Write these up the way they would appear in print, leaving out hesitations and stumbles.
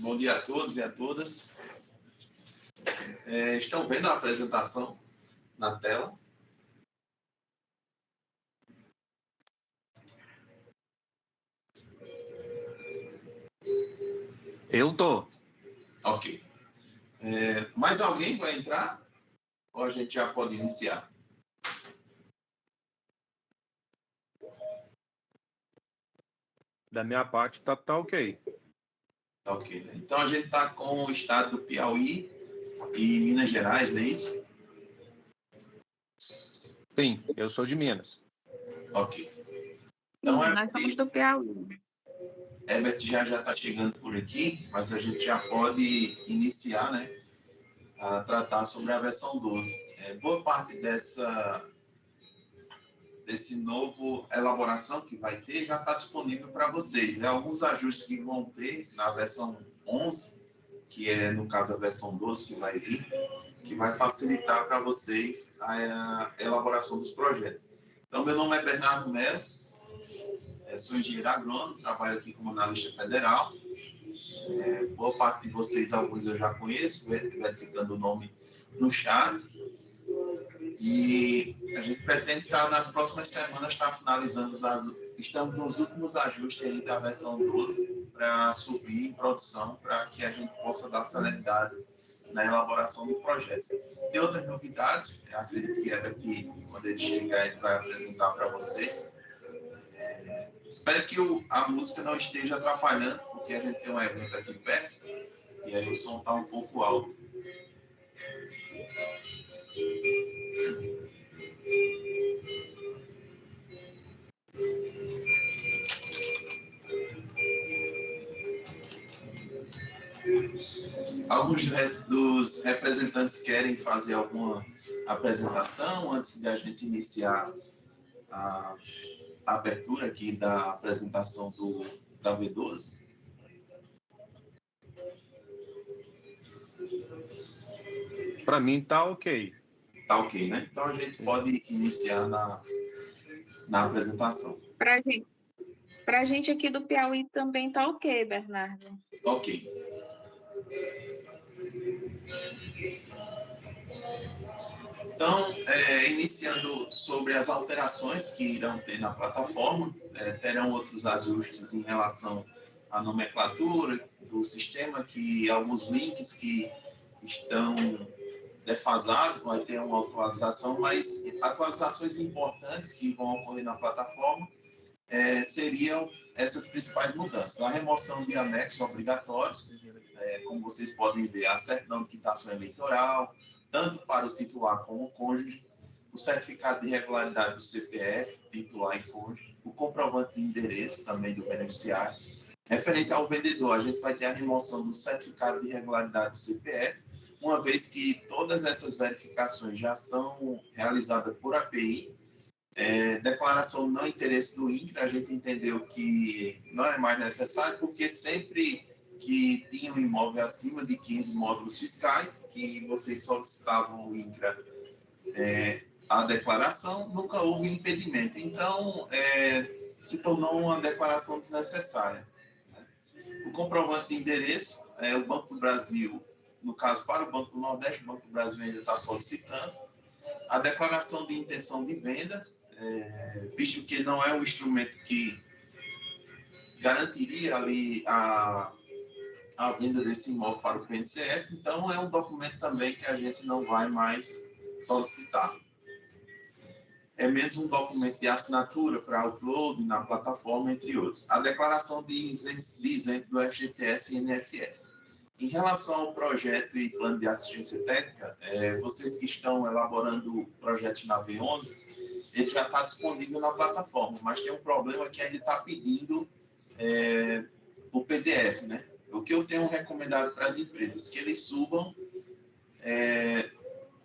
Bom dia a todos e a todas. Estão vendo a apresentação na tela? Eu tô. Ok. Mais alguém vai entrar? Ou a gente já pode iniciar? Da minha parte, tá ok. Ok. Então, a gente está com o estado do Piauí e Minas Gerais, não é isso? Sim, eu sou de Minas. Ok. Então, nós somos do Piauí. Herbert já está chegando por aqui, mas a gente já pode iniciar, né? A tratar sobre a versão 12. Boa parte desse novo elaboração que vai ter já está disponível para vocês. Alguns ajustes que vão ter na versão 11, que é, no caso, a versão 12 que vai vir, que vai facilitar para vocês a elaboração dos projetos. Então, meu nome é Bernardo Melo, sou engenheiro agrônomo, trabalho aqui como analista federal. Boa parte de vocês, alguns eu já conheço, verificando o nome no chat. E a gente pretende estar, nas próximas semanas, finalizando estamos nos últimos ajustes aí da versão 12 para subir em produção, para que a gente possa dar celeridade na elaboração do projeto. Tem outras novidades, acredito que é daqui, quando ele chegar, ele vai apresentar para vocês. Espero que a música não esteja atrapalhando, porque a gente tem um evento aqui perto, e aí o som está um pouco alto. Alguns dos representantes querem fazer alguma apresentação antes de a gente iniciar a abertura aqui da apresentação da V12? Para mim, tá ok. Tá ok, né? Então a gente pode iniciar na apresentação. Pra gente aqui do Piauí também tá ok, Bernardo. Ok. Então, iniciando sobre as alterações que irão ter na plataforma, terão outros ajustes em relação à nomenclatura do sistema, que alguns links que estão defasados, vai ter uma atualização, mas atualizações importantes que vão ocorrer na plataforma seriam essas principais mudanças. A remoção de anexos obrigatórios, como vocês podem ver, a certidão de quitação eleitoral, tanto para o titular como o cônjuge, o certificado de regularidade do CPF, titular e cônjuge, o comprovante de endereço também do beneficiário. Referente ao vendedor, a gente vai ter a remoção do certificado de regularidade do CPF, uma vez que todas essas verificações já são realizadas por API. Declaração de não interesse do INCRA, a gente entendeu que não é mais necessário, porque sempre que tinha um imóvel acima de 15 módulos fiscais, que vocês solicitavam o INCRA a declaração, nunca houve impedimento. Então, se tornou uma declaração desnecessária. O comprovante de endereço, o Banco do Brasil, no caso, para o Banco do Nordeste, o Banco do Brasil ainda está solicitando. A declaração de intenção de venda, visto que não é um instrumento que garantiria ali a venda desse imóvel para o PNCF, então é um documento também que a gente não vai mais solicitar. É menos um documento de assinatura para upload na plataforma, entre outros. A declaração de isento do FGTS e INSS. Em relação ao projeto e plano de assistência técnica, vocês que estão elaborando projetos na V11, ele já está disponível na plataforma, mas tem um problema que ainda está pedindo o PDF, né? O que eu tenho recomendado para as empresas, que eles subam,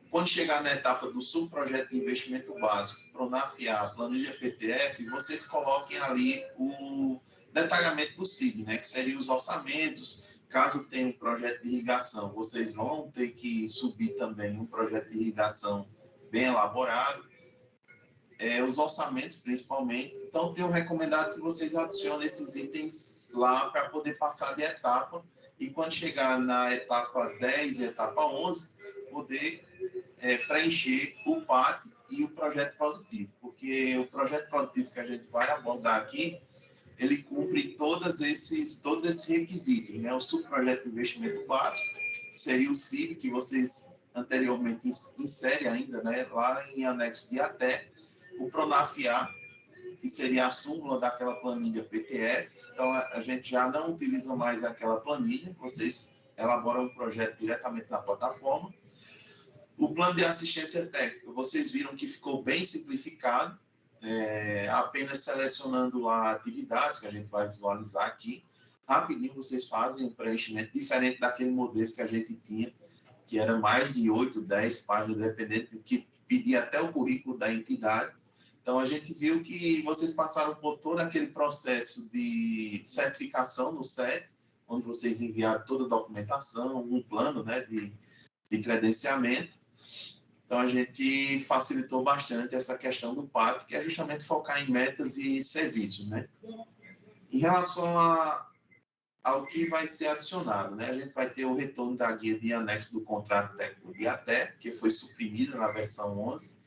quando chegar na etapa do subprojeto de investimento básico, PRONAF-A, planilha PTF, vocês coloquem ali o detalhamento do SIG, né? Que seriam os orçamentos. Caso tenha um projeto de irrigação, vocês vão ter que subir também um projeto de irrigação bem elaborado, os orçamentos principalmente. Então, tenho recomendado que vocês adicionem esses itens lá para poder passar de etapa e quando chegar na etapa 10 e etapa 11, poder preencher o PAT e o projeto produtivo, porque o projeto produtivo que a gente vai abordar aqui, ele cumpre todos esses requisitos, né? O subprojeto de investimento básico seria o CIB, que vocês anteriormente inserem ainda, né? Lá em anexo de até, o PRONAF-A, que seria a súmula daquela planilha PTF. Então, a gente já não utiliza mais aquela planilha, vocês elaboram um projeto diretamente na plataforma. O plano de assistência técnica, vocês viram que ficou bem simplificado, apenas selecionando lá atividades que a gente vai visualizar aqui. Rapidinho vocês fazem um preenchimento diferente daquele modelo que a gente tinha, que era mais de 8, 10 páginas, dependendo, que pedia até o currículo da entidade. Então, a gente viu que vocês passaram por todo aquele processo de certificação no SET, onde vocês enviaram toda a documentação, um plano, né, de credenciamento. Então, a gente facilitou bastante essa questão do PAT, que é justamente focar em metas e serviços, né? Em relação ao que vai ser adicionado, né? A gente vai ter o retorno da guia de anexo do contrato técnico de até, que foi suprimida na versão 11,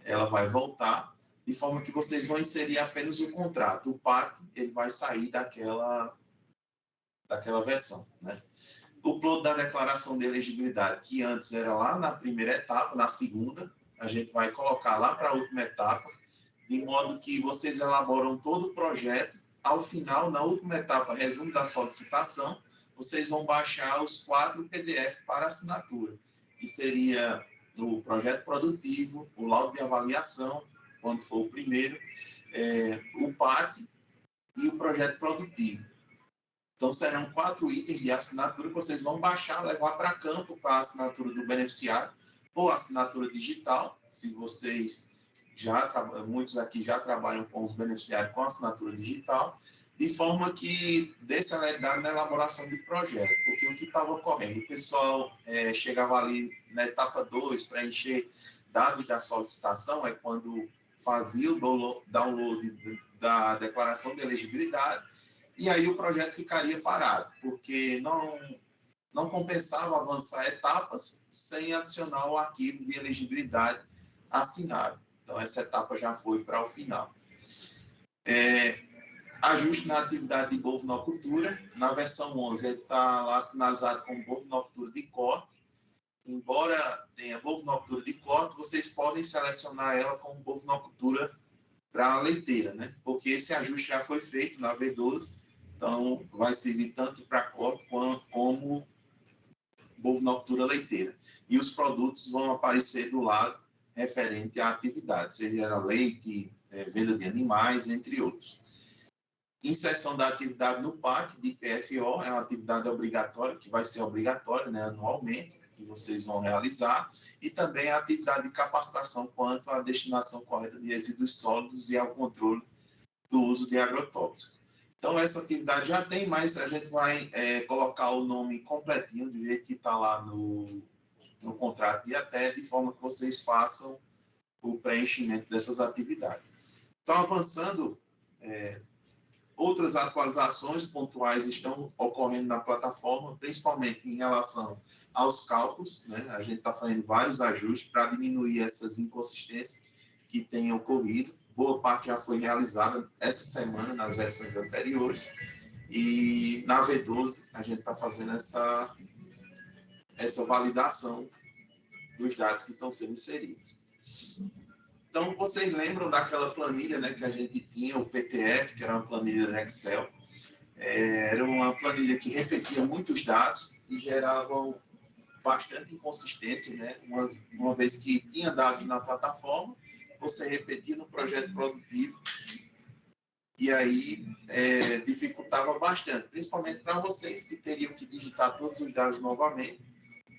ela vai voltar, de forma que vocês vão inserir apenas o contrato. O PAT, ele vai sair daquela versão, né? O upload da declaração de elegibilidade, que antes era lá na primeira etapa, na segunda, a gente vai colocar lá para a última etapa, de modo que vocês elaboram todo o projeto. Ao final, na última etapa, resumo da solicitação, vocês vão baixar os 4 PDF para assinatura, que seria o projeto produtivo, o laudo de avaliação, quando for o primeiro, o PAT e o projeto produtivo. Então, serão 4 itens de assinatura que vocês vão baixar, levar para campo para a assinatura do beneficiário, ou assinatura digital, se vocês muitos aqui já trabalham com os beneficiários com assinatura digital, de forma que dê celeridade na elaboração do projeto, porque o que estava ocorrendo, o pessoal chegava ali na etapa 2, preencher dados da solicitação, é quando fazia o download da declaração de elegibilidade, e aí o projeto ficaria parado, porque não compensava avançar etapas sem adicionar o arquivo de elegibilidade assinado. Então, essa etapa já foi para o final. Ajuste na atividade de bovinocultura. Na versão 11, ele está lá sinalizado como bovinocultura de corte. Embora tenha bovinocultura de corte, vocês podem selecionar ela como bovinocultura para leiteira, né? Porque esse ajuste já foi feito na V12, então vai servir tanto para corte como bovinocultura leiteira. E os produtos vão aparecer do lado referente à atividade, seja leite, venda de animais, entre outros. Inserção da atividade no PAT de PFO, é uma atividade obrigatória, que vai ser obrigatória, né, anualmente, que vocês vão realizar, e também a atividade de capacitação quanto à destinação correta de resíduos sólidos e ao controle do uso de agrotóxicos. Então, essa atividade já tem, mas a gente vai colocar o nome completinho, do jeito que está lá no contrato de até, de forma que vocês façam o preenchimento dessas atividades. Então, avançando, outras atualizações pontuais estão ocorrendo na plataforma, principalmente em relação aos cálculos, né? A gente está fazendo vários ajustes para diminuir essas inconsistências que têm ocorrido. Boa parte já foi realizada essa semana nas versões anteriores, e na V12 a gente está fazendo essa validação dos dados que estão sendo inseridos. Então, vocês lembram daquela planilha, né, que a gente tinha, o PTF, que era uma planilha de Excel. Era uma planilha que repetia muitos dados e geravam bastante inconsistência, né? Uma vez que tinha dados na plataforma, você repetia no projeto produtivo, e aí dificultava bastante, principalmente para vocês que teriam que digitar todos os dados novamente,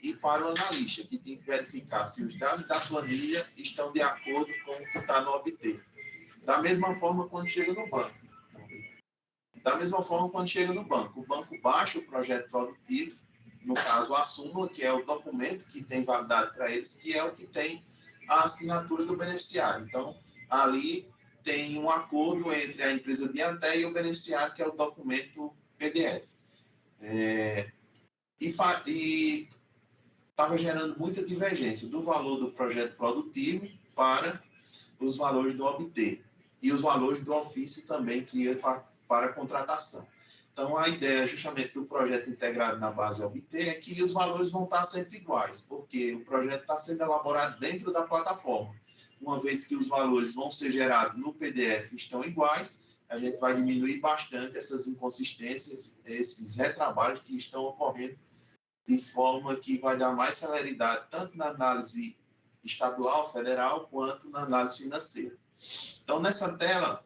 e para o analista, que tem que verificar se os dados da planilha estão de acordo com o que está no OBT. Da mesma forma, quando chega no banco. O banco baixa o projeto produtivo, no caso a súmula, que é o documento que tem validade para eles, que é o que tem a assinatura do beneficiário. Então, ali tem um acordo entre a empresa de até e o beneficiário, que é o documento PDF. e estava gerando muita divergência do valor do projeto produtivo para os valores do OBT e os valores do ofício também que ia para a contratação. Então, a ideia justamente do projeto integrado na base OBT é que os valores vão estar sempre iguais, porque o projeto está sendo elaborado dentro da plataforma. Uma vez que os valores vão ser gerados no PDF e estão iguais, a gente vai diminuir bastante essas inconsistências, esses retrabalhos que estão ocorrendo, de forma que vai dar mais celeridade tanto na análise estadual, federal, quanto na análise financeira. Então, nessa tela,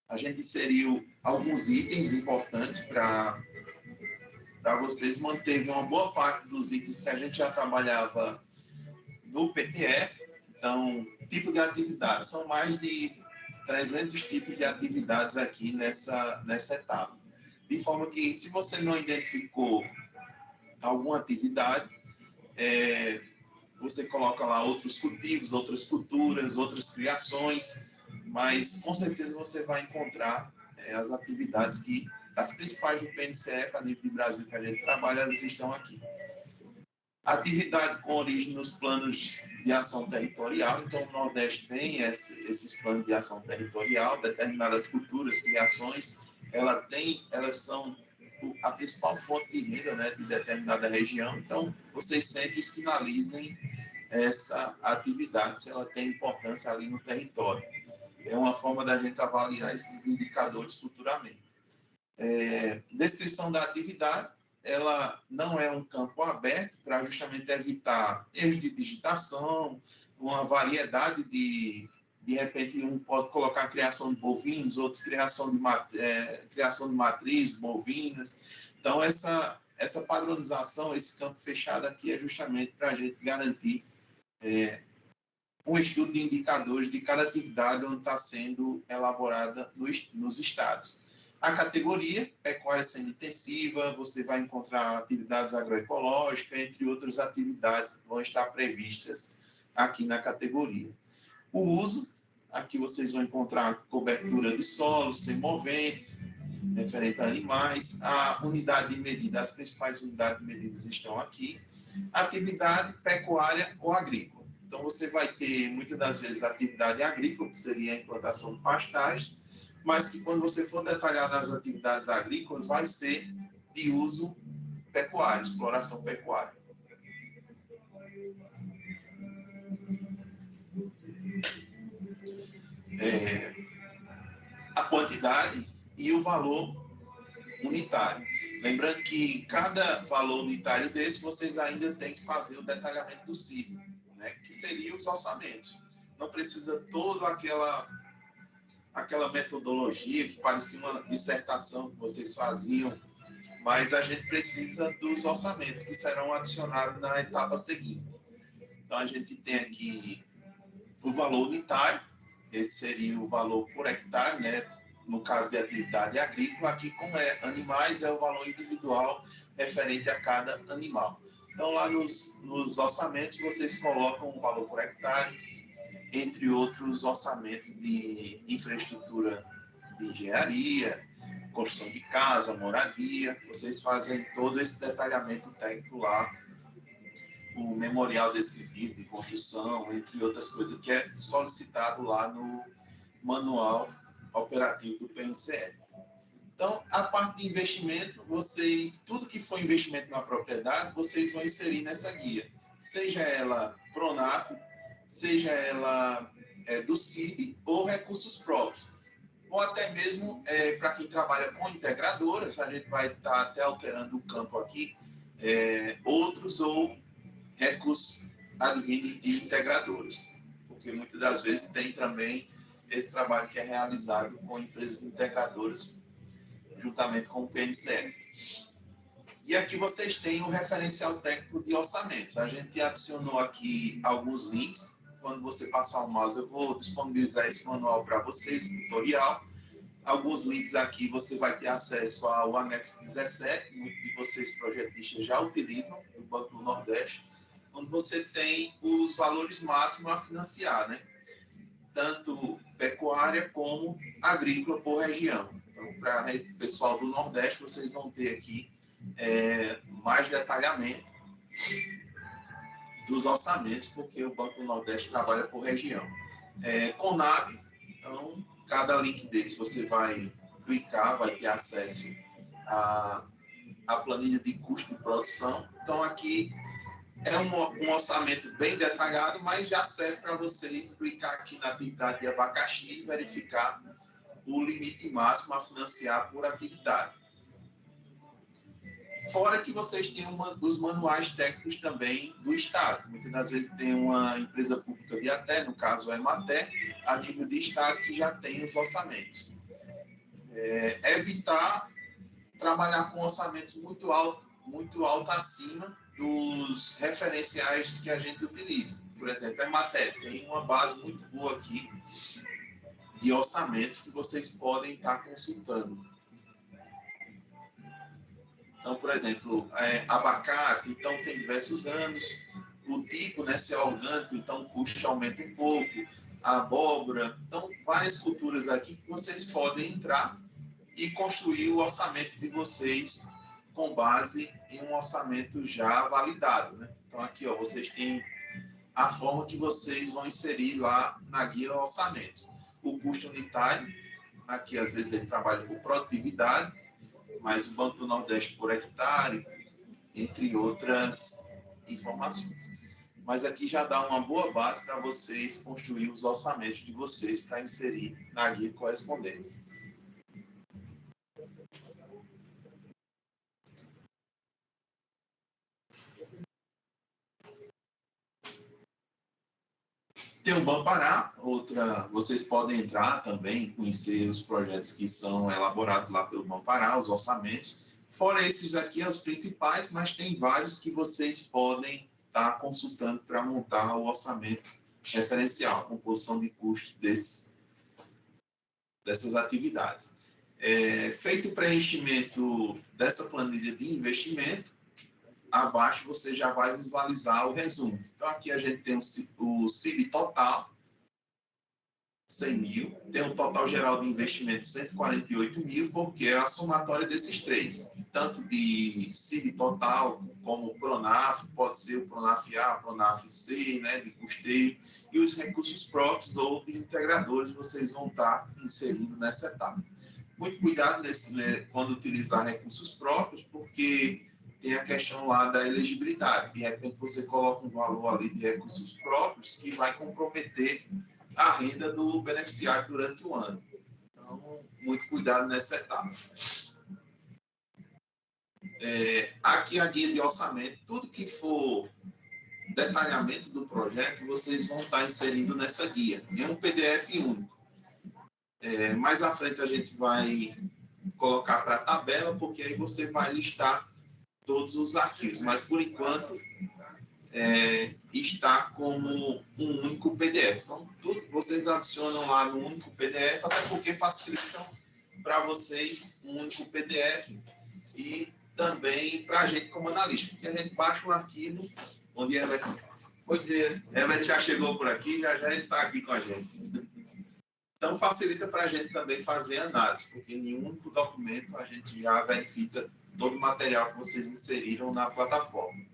a gente inseriu alguns itens importantes para vocês. Manteve uma boa parte dos itens que a gente já trabalhava no PTF. Então, tipo de atividade. São mais de 300 tipos de atividades aqui nessa etapa. De forma que, se você não identificou alguma atividade, você coloca lá outros cultivos, outras culturas, outras criações, mas com certeza você vai encontrar as atividades que, as principais do PNCF, a nível de Brasil que a gente trabalha, elas estão aqui. Atividade com origem nos planos de ação territorial. Então, o Nordeste tem esses planos de ação territorial, determinadas culturas, criações, elas são a principal fonte de renda, né, de determinada região. Então, vocês sempre sinalizem essa atividade, se ela tem importância ali no território. É uma forma da gente avaliar esses indicadores futuramente. Descrição da atividade, ela não é um campo aberto para justamente evitar erros de digitação, uma variedade de repente, um pode colocar criação de bovinos, outros criação de matriz, bovinas. Então, essa padronização, esse campo fechado aqui é justamente para a gente garantir um estudo de indicadores de cada atividade onde está sendo elaborada nos estados. A categoria, pecuária semi-intensiva, você vai encontrar atividades agroecológicas, entre outras atividades que vão estar previstas aqui na categoria. O uso, aqui vocês vão encontrar cobertura de solo, semoventes, referente a animais, a unidade de medida, as principais unidades de medidas estão aqui, atividade pecuária ou agrícola. Então, você vai ter, muitas das vezes, atividade agrícola, que seria a implantação de pastagens, mas que quando você for detalhar nas atividades agrícolas, vai ser de uso pecuário, exploração pecuária. A quantidade e o valor unitário. Lembrando que cada valor unitário desse, vocês ainda têm que fazer o detalhamento do ciclo, né, que seria os orçamentos. Não precisa toda aquela metodologia que parecia uma dissertação que vocês faziam, mas a gente precisa dos orçamentos que serão adicionados na etapa seguinte. Então, a gente tem aqui o valor unitário, esse seria o valor por hectare, né? No caso de atividade agrícola, aqui como é animais, é o valor individual referente a cada animal. Então, lá nos orçamentos, vocês colocam o valor por hectare, entre outros orçamentos de infraestrutura de engenharia, construção de casa, moradia, vocês fazem todo esse detalhamento técnico lá, o memorial descritivo de construção, entre outras coisas, que é solicitado lá no manual operativo do PNCF. Então, a parte de investimento, tudo que for investimento na propriedade, vocês vão inserir nessa guia, seja ela Pronaf, seja ela do CIB ou recursos próprios, ou até mesmo para quem trabalha com integradoras, a gente vai estar até alterando o campo aqui, outros ou recursos advindos de integradoras, porque muitas das vezes tem também esse trabalho que é realizado com empresas integradoras, juntamente com o PNCF. E aqui vocês têm o referencial técnico de orçamentos. A gente adicionou aqui alguns links. Quando você passar o mouse, eu vou disponibilizar esse manual para vocês, tutorial. Alguns links aqui você vai ter acesso ao anexo 17, muitos de vocês projetistas já utilizam, do Banco do Nordeste, onde você tem os valores máximos a financiar, né? Tanto pecuária como agrícola por região. Então, para o pessoal do Nordeste, vocês vão ter aqui mais detalhamento dos orçamentos, porque o Banco do Nordeste trabalha por região. Conab, então, cada link desse você vai clicar, vai ter acesso à planilha de custo de produção. Então, aqui é um orçamento bem detalhado, mas já serve para vocês clicar aqui na atividade de abacaxi e verificar o limite máximo a financiar por atividade. Fora que vocês têm os manuais técnicos também do Estado. Muitas das vezes tem uma empresa pública de ATE, no caso a EMATE, a nível de Estado, que já tem os orçamentos. Evitar trabalhar com orçamentos muito alto acima dos referenciais que a gente utiliza. Por exemplo, a EMATE tem uma base muito boa aqui de orçamentos que vocês podem estar consultando. Então, por exemplo, abacate, então tem diversos anos, o tipo, né, se é orgânico, então o custo aumenta um pouco, a abóbora, então várias culturas aqui que vocês podem entrar e construir o orçamento de vocês com base em um orçamento já validado, né? Então aqui, ó, vocês têm a forma que vocês vão inserir lá na guia orçamentos. O custo unitário, aqui às vezes ele trabalha por produtividade, mas o Banco do Nordeste por hectare, entre outras informações. Mas aqui já dá uma boa base para vocês construir os orçamentos de vocês para inserir na guia correspondente. Tem o Bampará, vocês podem entrar também, conhecer os projetos que são elaborados lá pelo Bampará, os orçamentos. Fora esses aqui, os principais, mas tem vários que vocês podem estar consultando para montar o orçamento referencial, a composição de custo dessas atividades. Feito o preenchimento dessa planilha de investimento, abaixo você já vai visualizar o resumo. Então, aqui a gente tem o CIB total, 100 mil, tem o total geral de investimento, 148 mil, porque é a somatória desses três, tanto de CIB total, como o PRONAF, pode ser o PRONAF A, PRONAF C, né, de custeio, e os recursos próprios ou de integradores, vocês vão estar inserindo nessa etapa. Muito cuidado quando utilizar recursos próprios, porque tem a questão lá da elegibilidade. De repente, você coloca um valor ali de recursos próprios que vai comprometer a renda do beneficiário durante o ano. Então, muito cuidado nessa etapa. Aqui a guia de orçamento, tudo que for detalhamento do projeto, vocês vão estar inserindo nessa guia. É um PDF único. Mais à frente a gente vai colocar para a tabela, porque aí você vai listar todos os arquivos, mas por enquanto está como um único PDF. Então, tudo vocês adicionam lá no único PDF, até porque facilitam para vocês um único PDF e também para a gente como analista, porque a gente baixa um arquivo onde Herbert... Bom dia. Herbert já chegou por aqui, já ele está aqui com a gente. Então, facilita para a gente também fazer análise, porque em um único documento a gente já verifica todo o material que vocês inseriram na plataforma.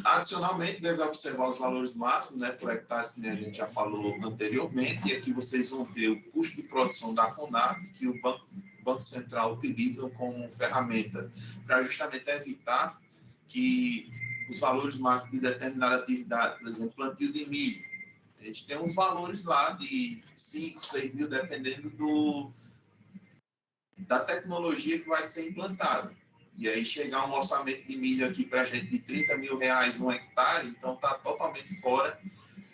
Adicionalmente, deve observar os valores máximos, né, por hectares, que a gente já falou anteriormente, e aqui vocês vão ter o custo de produção da CONAB, que o Banco Central utiliza como ferramenta para justamente evitar que os valores máximos de determinada atividade, por exemplo, plantio de milho, a gente tem uns valores lá de 5, 6 mil, dependendo da tecnologia que vai ser implantada. E aí chegar um orçamento de milho aqui para a gente de 30 mil reais um hectare, então está totalmente fora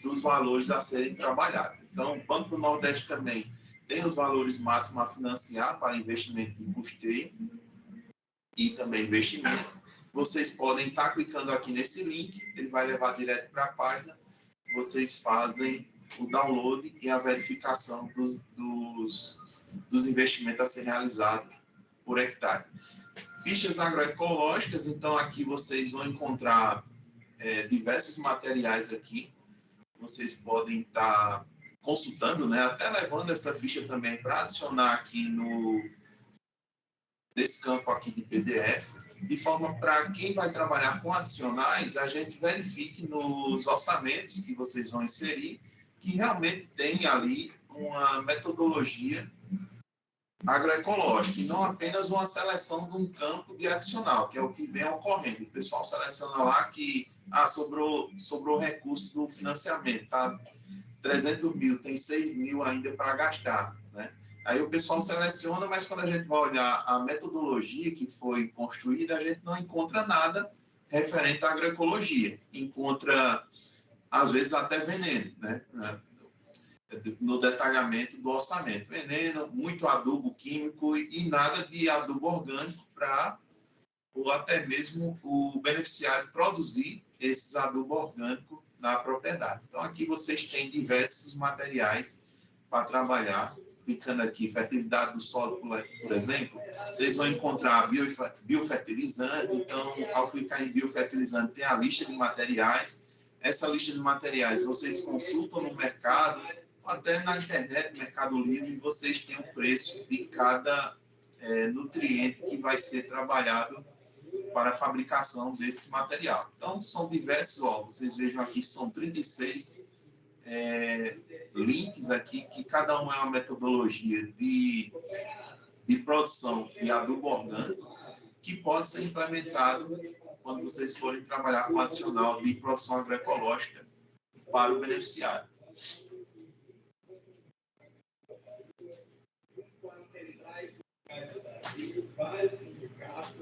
dos valores a serem trabalhados. Então, o Banco do Nordeste também tem os valores máximos a financiar para investimento de custeio e também investimento. Vocês podem estar clicando aqui nesse link, ele vai levar direto para a página, vocês fazem o download e a verificação dos investimentos a ser realizados por hectare. Fichas agroecológicas, então aqui vocês vão encontrar diversos materiais aqui. Vocês podem estar consultando, né, até levando essa ficha também para adicionar aqui desse campo aqui de PDF, de forma para quem vai trabalhar com adicionais, a gente verifique nos orçamentos que vocês vão inserir, que realmente tem ali uma metodologia agroecológica, e não apenas uma seleção de um campo de adicional, que é o que vem ocorrendo. O pessoal seleciona lá que sobrou recurso do financiamento, tá? 300 mil, tem 6 mil ainda para gastar, né? Aí o pessoal seleciona, mas quando a gente vai olhar a metodologia que foi construída, a gente não encontra nada referente à agroecologia. Encontra, às vezes, até veneno, né? No detalhamento do orçamento. Veneno, muito adubo químico e nada de adubo orgânico para ou até mesmo o beneficiário produzir esses adubos orgânicos na propriedade. Então, aqui vocês têm diversos materiais para trabalhar, clicando aqui, fertilidade do solo, por exemplo, vocês vão encontrar biofertilizante. Então, ao clicar em biofertilizante, tem a lista de materiais. Essa lista de materiais vocês consultam no mercado, até na internet, Mercado Livre, vocês têm o preço de cada nutriente que vai ser trabalhado para a fabricação desse material. Então, são diversos, vocês vejam aqui, são 36 links aqui, que cada um é uma metodologia de produção de adubo orgânico, que pode ser implementado quando vocês forem trabalhar com adicional de produção agroecológica para o beneficiário.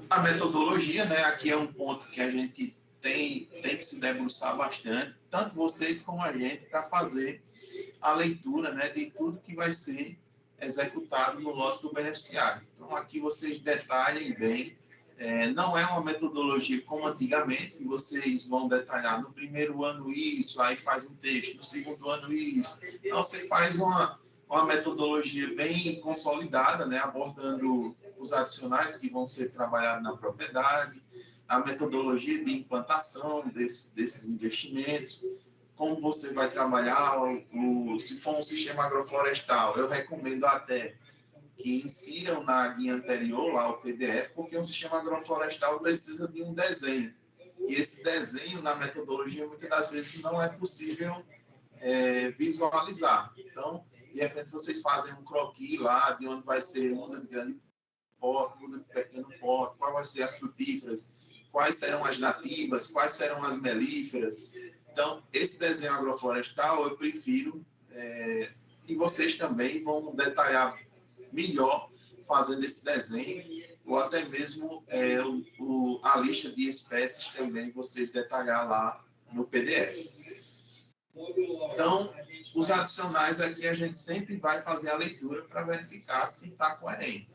A metodologia, né, aqui é um ponto que a gente tem que se debruçar bastante, tanto vocês como a gente, para fazer a leitura, né, de tudo que vai ser executado no lote do beneficiário. Então, aqui vocês detalhem bem. Não é uma metodologia como antigamente, que vocês vão detalhar no primeiro ano isso, aí faz um texto, no segundo ano isso. Então, você faz uma metodologia bem consolidada, né, abordando os adicionais que vão ser trabalhados na propriedade, a metodologia de implantação desses investimentos, como você vai trabalhar, se for um sistema agroflorestal, eu recomendo até que insiram na guia anterior, lá o PDF, porque um sistema agroflorestal precisa de um desenho. E esse desenho, na metodologia, muitas das vezes não é possível visualizar. Então, de repente, vocês fazem um croquis lá, de onde vai ser muda de grande porte, muda de pequeno porte, quais vão ser as frutíferas, quais serão as nativas, quais serão as melíferas. Então, esse desenho agroflorestal eu prefiro, e vocês também vão detalhar melhor fazendo esse desenho, ou até mesmo a lista de espécies também vocês detalhar lá no PDF. Então, os adicionais aqui a gente sempre vai fazer a leitura para verificar se está coerente.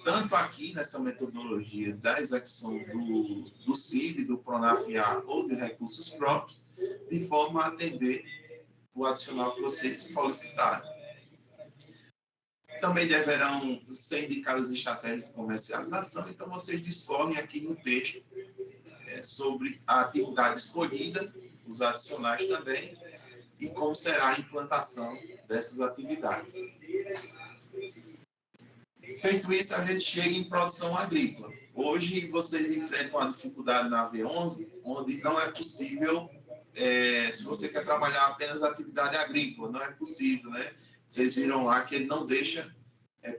Tanto aqui nessa metodologia da execução do CIB, do PRONAF-A ou de recursos próprios, de forma a atender o adicional que vocês solicitaram. Também deverão ser indicadas estratégias de comercialização, então vocês discorrem aqui no texto sobre a atividade escolhida, os adicionais também, e como será a implantação dessas atividades. Feito isso, a gente chega em produção agrícola. Hoje, vocês enfrentam a dificuldade na V11, onde não é possível, se você quer trabalhar apenas atividade agrícola, não é possível, né? Vocês viram lá que ele não deixa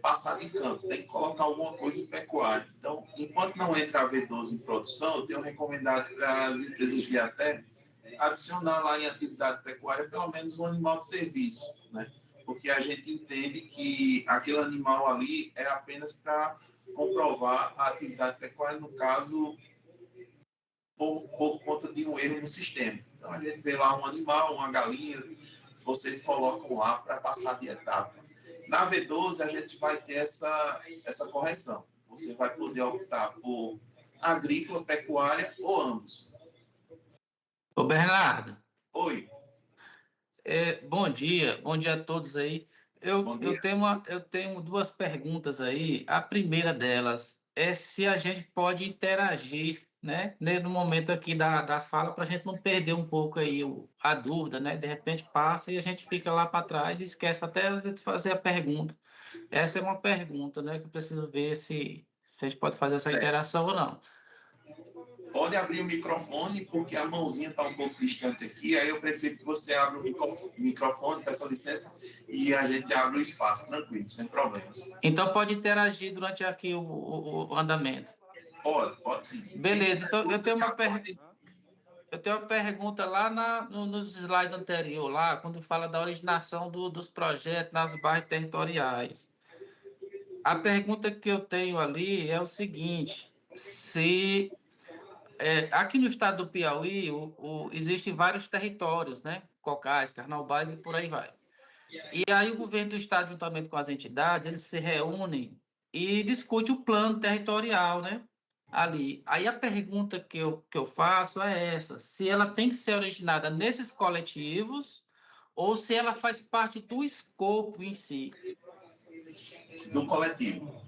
passar de campo, tem que colocar alguma coisa em pecuária. Então, enquanto não entra a V12 em produção, eu tenho recomendado para as empresas de até adicionar lá em atividade pecuária pelo menos um animal de serviço, né? Porque a gente entende que aquele animal ali é apenas para comprovar a atividade pecuária, no caso, por conta de um erro no sistema. Então, a gente vê lá um animal, uma galinha, vocês colocam lá para passar de etapa. Na V12, a gente vai ter essa correção. Você vai poder optar por agrícola, pecuária ou ambos. Ô Bernardo. Oi. Bom dia a todos aí. Eu tenho duas perguntas aí. A primeira delas é se a gente pode interagir, né, no momento aqui da fala, para a gente não perder um pouco aí a dúvida, né? De repente passa e a gente fica lá para trás e esquece até de fazer a pergunta. Essa é uma pergunta, né, que eu preciso ver se Se a gente pode fazer essa Certo. interação ou não. Pode abrir o microfone, porque a mãozinha está um pouco distante aqui, aí eu prefiro que você abra o microfone, peça licença, e a gente abre o espaço, tranquilo, sem problemas. Então, pode interagir durante aqui o andamento. Pode sim. Beleza, então eu tenho uma pode... pergunta lá nos slides anterior, lá, quando fala da originação dos projetos nas bases territoriais. A pergunta que eu tenho ali é o seguinte, se... aqui no estado do Piauí, existem vários territórios, né? Cocais, Carnaubais e por aí vai. E aí o governo do estado, juntamente com as entidades, eles se reúnem e discutem o plano territorial, né? Ali. Aí a pergunta que eu faço é essa: se ela tem que ser originada nesses coletivos ou se ela faz parte do escopo em si. Do coletivo.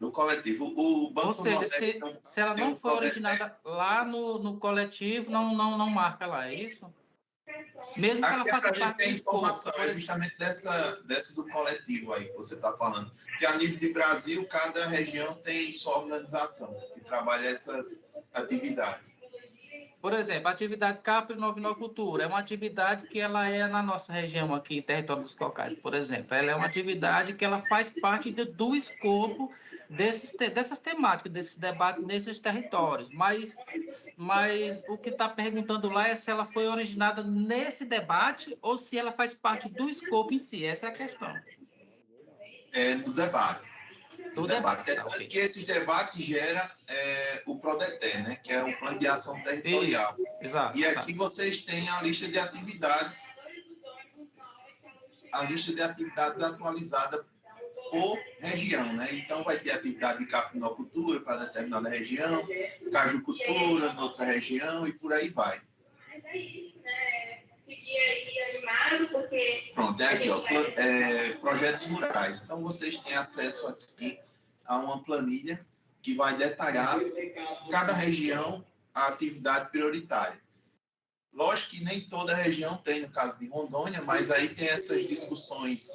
O Banco Ou seja, Nordeste se ela não for originada lá no coletivo, não marca lá, é isso? Mesmo que ela faça parte do escopo. Informação é justamente dessa do coletivo aí que você está falando. Porque a nível de Brasil, cada região tem sua organização que trabalha essas atividades. Por exemplo, a atividade Capri Novinocultura é uma atividade que ela é na nossa região aqui, território dos Cocais, por exemplo. Ela é uma atividade que ela faz parte do escopo dessas temáticas, desses debates nesses territórios. Mas o que está perguntando lá é se ela foi originada nesse debate ou se ela faz parte do escopo em si. Essa é a questão. Do debate. Do debate. Okay. Que esse debate gera o PRODETER, né? Que é o Plano de Ação Territorial. Isso, exato, e aqui vocês têm a lista de atividades, atualizada por região, né? Então vai ter atividade de cafinocultura para determinada região, cajucultura em outra região e por aí vai. Pronto, é aqui, ó, projetos rurais. Então vocês têm acesso aqui a uma planilha que vai detalhar cada região a atividade prioritária. Lógico que nem toda região tem, no caso de Rondônia, mas aí tem essas discussões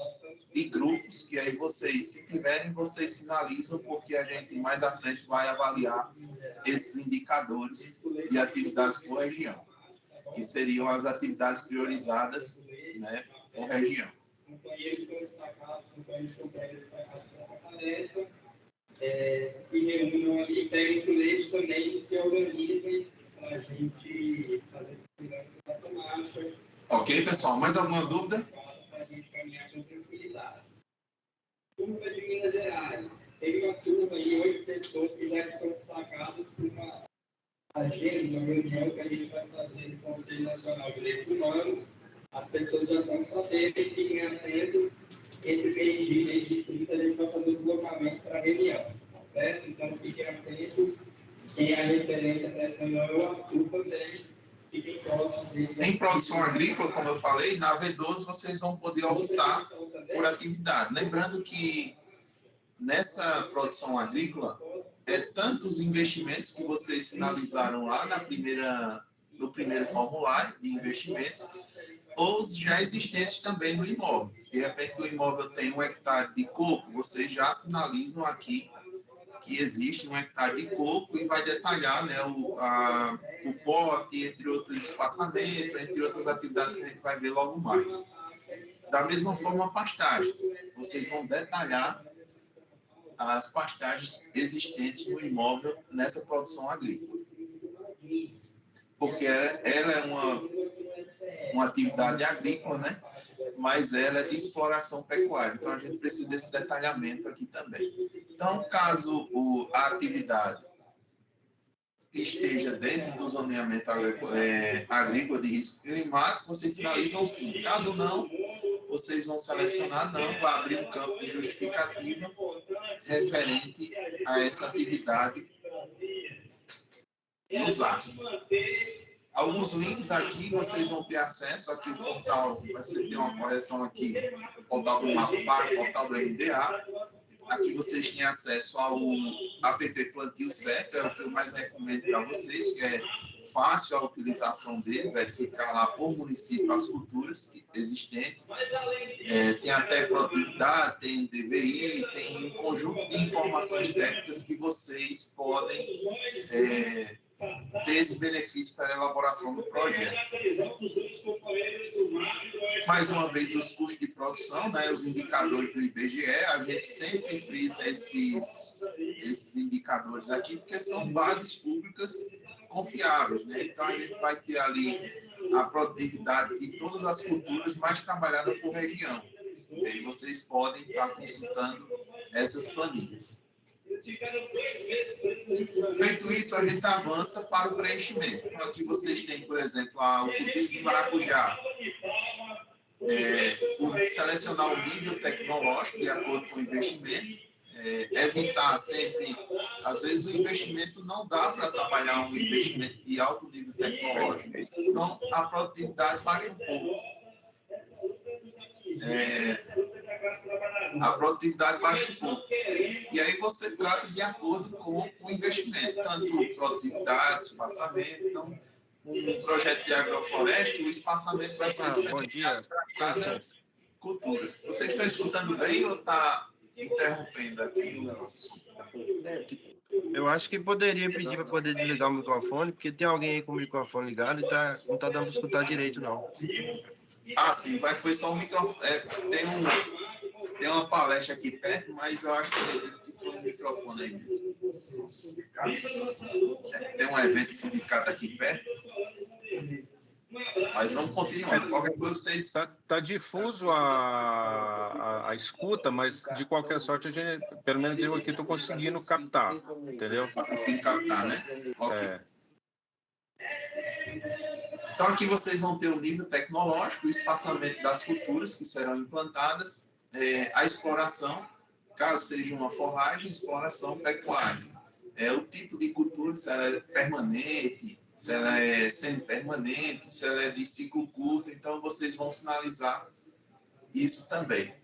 de grupos que aí vocês, se tiverem, vocês sinalizam, porque a gente mais à frente vai avaliar esses indicadores de atividades por região, que seriam as atividades priorizadas, né, por região. Se reúnam ali, peguem o leite também e se organizem para a gente fazer essa marcha. Ok, pessoal, mais alguma dúvida? Para a gente caminhar com tranquilidade. Turma de Minas Gerais. Teve uma turma aí, 8 pessoas que já estão destacadas por uma agenda, uma reunião que a gente vai fazer no Conselho Nacional de Direitos Humanos. As pessoas já estão sabendo, fiquem atentos. Entre meio-dia e 30 a gente vai fazer o deslocamento para a reunião, tá certo? Então fiquem atentos. Quem é a referência para essa reunião, o também. Fiquem próximos. Em produção agrícola, como eu falei, na V12 vocês vão poder optar por atividade. Lembrando que nessa produção agrícola, tanto os investimentos que vocês sinalizaram lá no primeiro formulário de investimentos, ou os já existentes também no imóvel. De repente, o imóvel tem 1 hectare de coco, vocês já sinalizam aqui que existe 1 hectare de coco e vai detalhar, né, o pote, entre outros espaçamentos, entre outras atividades que a gente vai ver logo mais. Da mesma forma, pastagens. Vocês vão detalhar as pastagens existentes no imóvel nessa produção agrícola. Porque ela é uma atividade agrícola, né? Mas ela é de exploração pecuária. Então, a gente precisa desse detalhamento aqui também. Então, caso a atividade esteja dentro do zoneamento agrícola de risco climático, vocês sinalizam sim. Caso não, vocês vão selecionar não, vai abrir um campo de justificativa referente a essa atividade nos atos. Alguns links aqui vocês vão ter acesso, aqui o portal, vai ter uma correção aqui, o portal do Mapar, o portal do MDA. Aqui vocês têm acesso ao app Plantio Certo, é o que eu mais recomendo para vocês, que é fácil a utilização dele, verificar lá por município as culturas existentes, tem até produtividade, tem DVI, tem um conjunto de informações técnicas que vocês podem ter esse benefício para a elaboração do projeto. Mais uma vez, os custos de produção, né, os indicadores do IBGE, a gente sempre frisa esses indicadores aqui, porque são bases públicas confiáveis, né? Então, a gente vai ter ali a produtividade de todas as culturas mais trabalhada por região. E aí vocês podem estar consultando essas planilhas. Feito isso, a gente avança para o preenchimento. Então, aqui vocês têm, por exemplo, o cultivo de maracujá. Selecionar o nível tecnológico de acordo com o investimento. Evitar sempre, às vezes o investimento não dá para trabalhar um investimento de alto nível tecnológico. Então, a produtividade baixa um pouco. A produtividade baixa um pouco. E aí você trata de acordo com o investimento, tanto produtividade, espaçamento. Então, um projeto de agrofloresta, o espaçamento vai ser diferenciado para cada cultura. Vocês estão escutando bem ou está interrompendo aqui o som? Eu acho que poderia pedir para poder desligar o microfone, porque tem alguém aí com o microfone ligado e não está dando para escutar direito, não. Sim, foi só um microfone. Tem uma palestra aqui perto, mas eu acho que foi um microfone aí. Tem um evento de sindicato aqui perto. Mas vamos continuando. Qualquer coisa vocês... Tá difuso a escuta, mas de qualquer sorte, pelo menos eu aqui estou conseguindo captar, entendeu? Está conseguindo captar, né? Ok. Então, aqui vocês vão ter o nível tecnológico, o espaçamento das culturas que serão implantadas, a exploração, caso seja uma forragem, exploração pecuária. O tipo de cultura, se ela é permanente, se ela é semi-permanente, se ela é de ciclo curto, então vocês vão sinalizar isso também.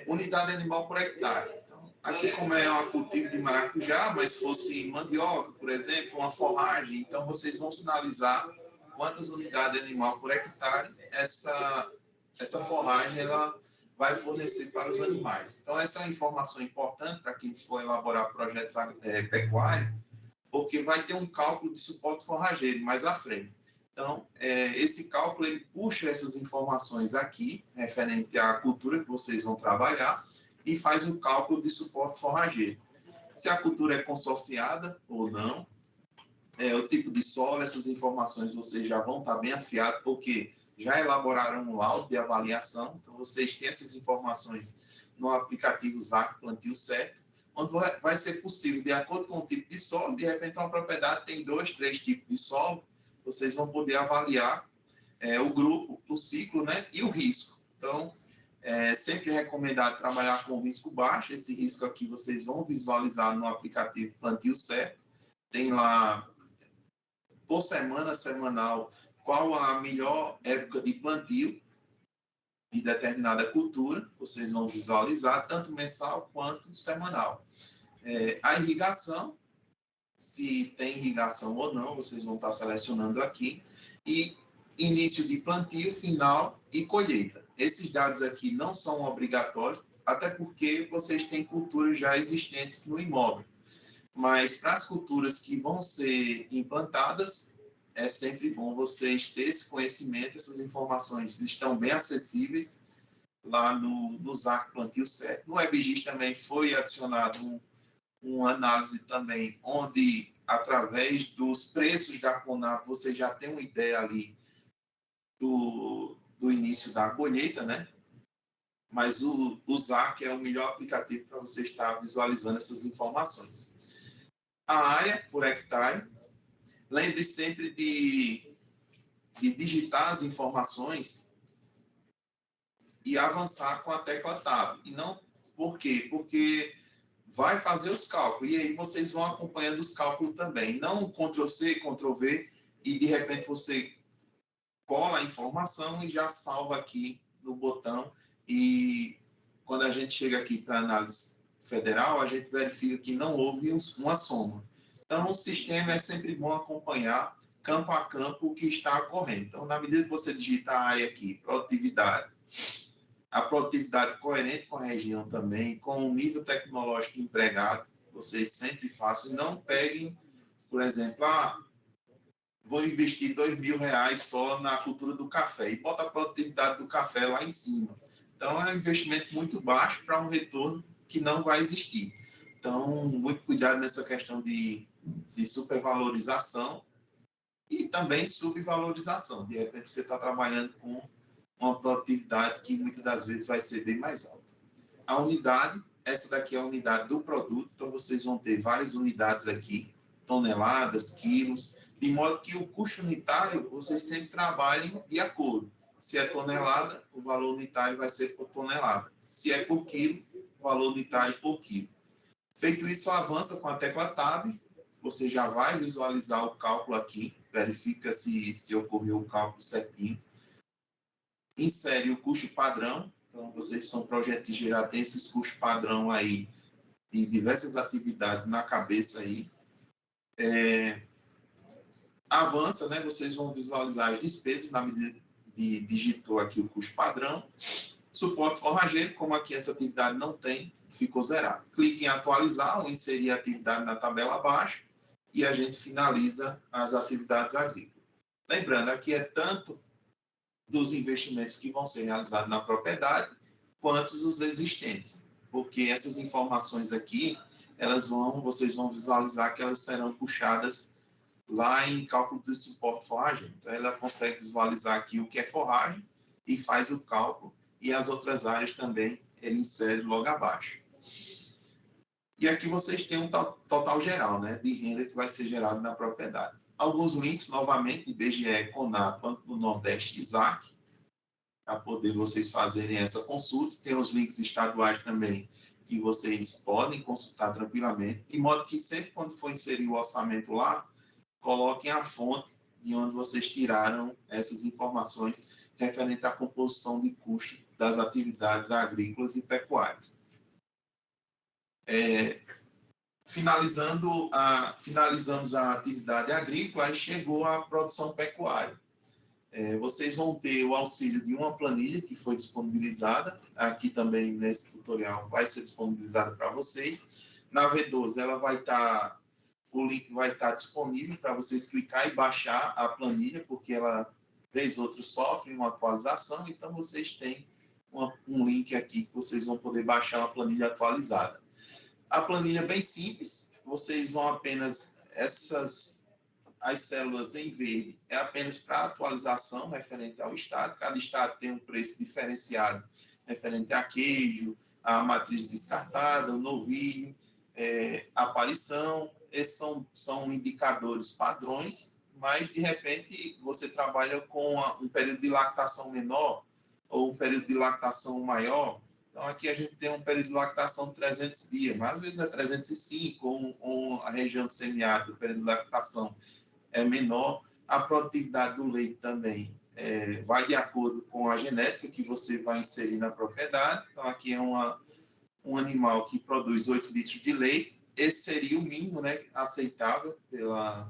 Unidade animal por hectare. Então, aqui como é um cultivo de maracujá, mas fosse mandioca, por exemplo, uma forragem, então vocês vão sinalizar quantas unidades animal por hectare essa forragem ela vai fornecer para os animais. Então, essa é uma informação importante para quem for elaborar projetos pecuários, porque vai ter um cálculo de suporte forrageiro mais à frente. Então, esse cálculo ele puxa essas informações aqui, referente à cultura que vocês vão trabalhar, e faz um cálculo de suporte forrageiro. Se a cultura é consorciada ou não, o tipo de solo, essas informações vocês já vão estar bem afiados, porque já elaboraram um laudo de avaliação, então vocês têm essas informações no aplicativo ZAC Plantio Certo, onde vai ser possível, de acordo com o tipo de solo, de repente uma propriedade tem 2, 3 tipos de solo, vocês vão poder avaliar o grupo, o ciclo, né, e o risco. Então, é sempre recomendado trabalhar com risco baixo, esse risco aqui vocês vão visualizar no aplicativo Plantio Certo, tem lá, por semana, semanal, qual a melhor época de plantio de determinada cultura, vocês vão visualizar, tanto mensal quanto semanal. A irrigação, se tem irrigação ou não, vocês vão estar selecionando aqui, e início de plantio, final e colheita. Esses dados aqui não são obrigatórios, até porque vocês têm culturas já existentes no imóvel. Mas para as culturas que vão ser implantadas, é sempre bom vocês terem esse conhecimento, essas informações estão bem acessíveis lá no ZAC Plantio Certo. No WebGIS também foi adicionado uma análise também, onde, através dos preços da Conab, você já tem uma ideia ali do início da colheita, né? Mas o ZAC é o melhor aplicativo para você estar visualizando essas informações. A área por hectare, lembre sempre de digitar as informações e avançar com a tecla Tab. E não, por quê? Porque vai fazer os cálculos, e aí vocês vão acompanhando os cálculos também. Não Ctrl+C, Ctrl+V, e de repente você cola a informação e já salva aqui no botão, e quando a gente chega aqui para análise federal, a gente verifica que não houve uma soma. Então, o sistema é sempre bom acompanhar. campo a campo o que está ocorrendo. Então, na medida que você digita a área aqui, produtividade, a produtividade coerente com a região também, com o nível tecnológico empregado, vocês sempre façam, e não peguem, por exemplo, vou investir R$2.000 só na cultura do café, e bota a produtividade do café lá em cima. Então, é um investimento muito baixo para um retorno que não vai existir. Então, muito cuidado nessa questão de supervalorização e também subvalorização. De repente, você está trabalhando com uma produtividade que muitas das vezes vai ser bem mais alta. A unidade, essa daqui é a unidade do produto, então vocês vão ter várias unidades aqui, toneladas, quilos, de modo que o custo unitário, vocês sempre trabalhem de acordo. Se é tonelada, o valor unitário vai ser por tonelada. Se é por quilo, o valor unitário por quilo. Feito isso, avança com a tecla Tab, você já vai visualizar o cálculo aqui, verifica se ocorreu o cálculo certinho. Insere o custo padrão, então vocês são projetistas, já tem esses custos padrão aí, de diversas atividades na cabeça aí. Avança, né? Vocês vão visualizar as despesas na medida que digitou aqui o custo padrão. Suporte forrageiro, como aqui essa atividade não tem, ficou zerado. Clique em atualizar ou inserir a atividade na tabela abaixo e a gente finaliza as atividades agrícolas. Lembrando, aqui é tanto dos investimentos que vão ser realizados na propriedade, quanto os existentes, porque essas informações aqui, vocês vão visualizar que elas serão puxadas lá em cálculo de suporte forrageiro. Então, ela consegue visualizar aqui o que é forragem e faz o cálculo, e as outras áreas também ele insere logo abaixo. E aqui vocês têm um total geral, né, de renda que vai ser gerado na propriedade. Alguns links, novamente, IBGE, CONAB, Banco do Nordeste e ISAC, para poder vocês fazerem essa consulta. Tem os links estaduais também, que vocês podem consultar tranquilamente, de modo que sempre quando for inserir o orçamento lá, coloquem a fonte de onde vocês tiraram essas informações referente à composição de custo das atividades agrícolas e pecuárias. Finalizamos a atividade agrícola, aí chegou a produção pecuária. Vocês vão ter o auxílio de uma planilha que foi disponibilizada, aqui também nesse tutorial vai ser disponibilizada para vocês. Na V12 o link vai estar disponível para vocês clicar e baixar a planilha, porque ela, vez ou outra, sofre uma atualização, então vocês têm um link aqui que vocês vão poder baixar uma planilha atualizada. A planilha é bem simples, vocês vão apenas, as células em verde é apenas para atualização referente ao estado, cada estado tem um preço diferenciado referente a queijo, a matriz descartada, o novilho, aparição, esses são indicadores padrões, mas de repente você trabalha com um período de lactação menor ou um período de lactação maior. Então, aqui a gente tem um período de lactação de 300 dias, mas às vezes é 305, ou a região do semiárido, o período de lactação é menor. A produtividade do leite também vai de acordo com a genética que você vai inserir na propriedade. Então, aqui é um animal que produz 8 litros de leite. Esse seria o mínimo, né, aceitável pela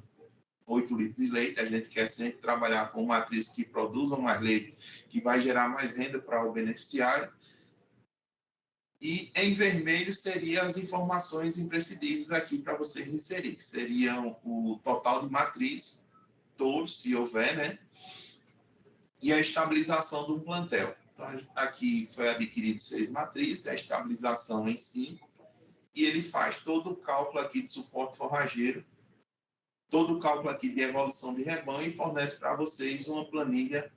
8 litros de leite. A gente quer sempre trabalhar com matrizes que produzam mais leite, que vai gerar mais renda para o beneficiário. E em vermelho seriam as informações imprescindíveis aqui para vocês inserirem, que seriam o total de matriz, todos, se houver, né? E a estabilização do plantel. Então, aqui foi adquirido 6 matrizes, a estabilização em 5, e ele faz todo o cálculo aqui de suporte forrageiro, todo o cálculo aqui de evolução de rebanho e fornece para vocês uma planilha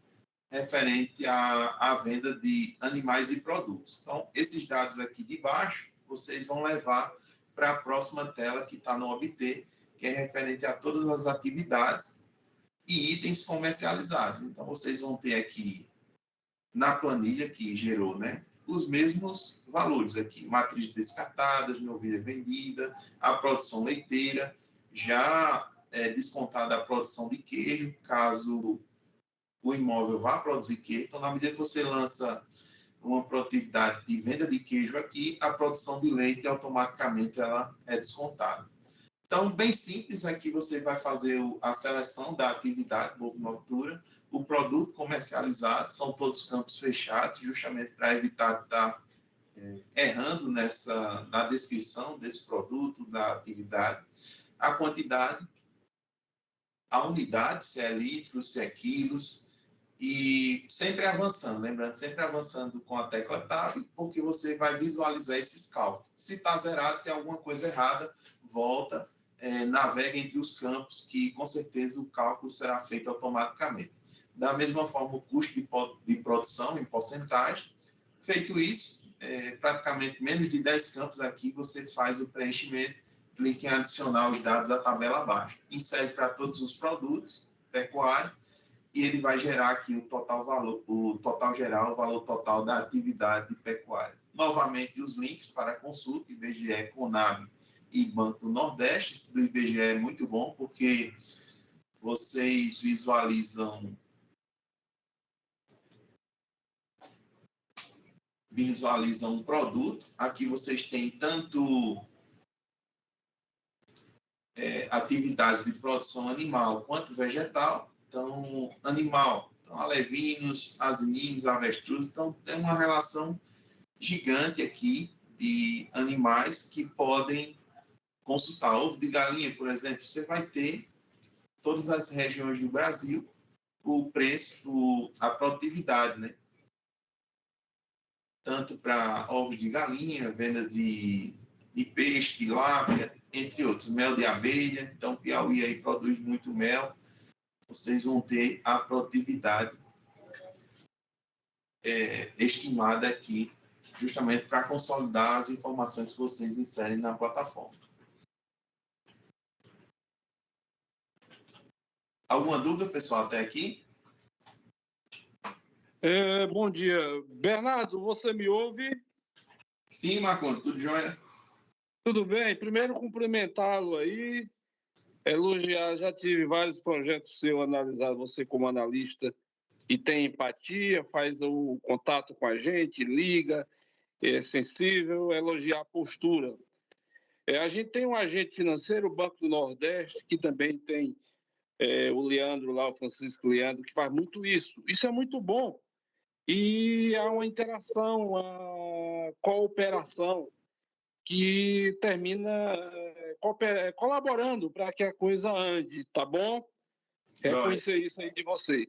referente à venda de animais e produtos. Então, esses dados aqui de baixo, vocês vão levar para a próxima tela que está no obter, que é referente a todas as atividades e itens comercializados. Então, vocês vão ter aqui, na planilha que gerou, né, os mesmos valores aqui, matriz descartadas, novilha vendida, a produção leiteira, já descontada a produção de queijo, caso o imóvel vá produzir queijo. Então, na medida que você lança uma produtividade de venda de queijo aqui, a produção de leite automaticamente ela é descontada. Então, bem simples, aqui você vai fazer a seleção da atividade bovinocultura, o produto comercializado, são todos campos fechados, justamente para evitar estar errando na descrição desse produto, da atividade, a quantidade, a unidade, se é litros, se é quilos, e sempre avançando, lembrando, sempre avançando com a tecla Tab, porque você vai visualizar esses cálculos. Se está zerado, tem alguma coisa errada, volta, navega entre os campos, que com certeza o cálculo será feito automaticamente. Da mesma forma, o custo de produção em porcentagem. Feito isso, praticamente menos de 10 campos aqui, você faz o preenchimento, clique em adicionar os dados à tabela abaixo. Insere para todos os produtos, pecuário, e ele vai gerar aqui o total valor, o total geral, o valor total da atividade de pecuária. Novamente, os links para consulta, IBGE, Conab e Banco do Nordeste. Esse do IBGE é muito bom, porque vocês visualizam um produto. Aqui vocês têm tanto atividades de produção animal quanto vegetal. Então, animal, então, alevinos, asininhos, avestruz. Então, tem uma relação gigante aqui de animais que podem consultar. Ovo de galinha, por exemplo, você vai ter todas as regiões do Brasil, o preço, a produtividade, né? Tanto para ovos de galinha, venda de peixe, tilápia, entre outros, mel de abelha. Então, Piauí aí produz muito mel. Vocês vão ter a produtividade estimada aqui, justamente para consolidar as informações que vocês inserem na plataforma. Alguma dúvida, pessoal, até aqui? Bom dia. Bernardo, você me ouve? Sim, Marconi, tudo jóia? Tudo bem? Primeiro, cumprimentá-lo aí, elogiar, já tive vários projetos seus analisados, você como analista, e tem empatia, faz o contato com a gente, liga, é sensível, elogiar a postura. A gente tem um agente financeiro, o Banco do Nordeste, que também tem o Leandro lá, o Francisco Leandro, que faz muito isso. Isso é muito bom. E há uma interação, uma cooperação que termina colaborando para que a coisa ande, tá bom? Reconhecer isso aí de você.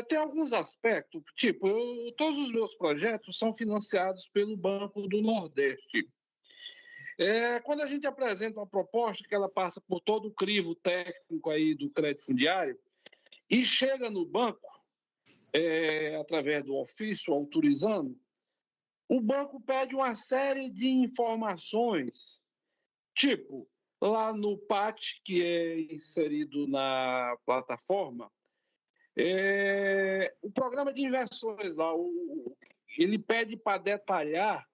Tem alguns aspectos, tipo, todos os meus projetos são financiados pelo Banco do Nordeste. Quando a gente apresenta uma proposta que ela passa por todo o crivo técnico aí do crédito fundiário e chega no banco, através do ofício autorizando, o banco pede uma série de informações, tipo, lá no PAT, que é inserido na plataforma, o programa de inversões lá, ele pede para detalhar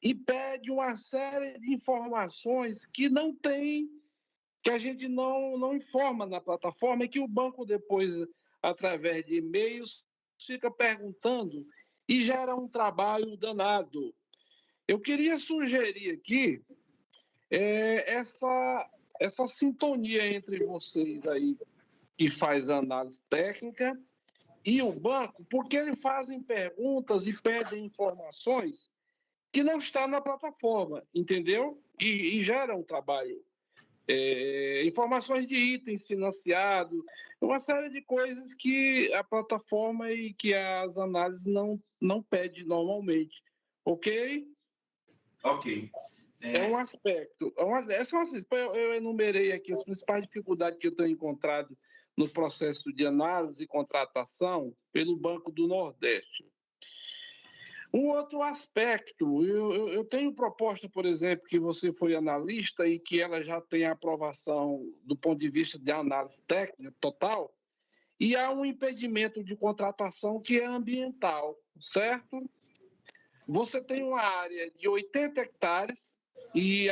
e pede uma série de informações que não tem, que a gente não informa na plataforma e que o banco depois, através de e-mails, fica perguntando e gera um trabalho danado. Eu queria sugerir aqui essa sintonia entre vocês aí, que faz a análise técnica, e o banco, porque eles fazem perguntas e pedem informações que não está na plataforma, entendeu? E gera um trabalho. Informações de itens financiados, uma série de coisas que a plataforma e que as análises não pedem normalmente. Ok? Ok. É um aspecto. Eu enumerei aqui as principais dificuldades que eu tenho encontrado no processo de análise e contratação pelo Banco do Nordeste. Um outro aspecto, eu tenho proposta, por exemplo, que você foi analista e que ela já tem aprovação do ponto de vista de análise técnica total, e há um impedimento de contratação que é ambiental, certo? Você tem uma área de 80 hectares e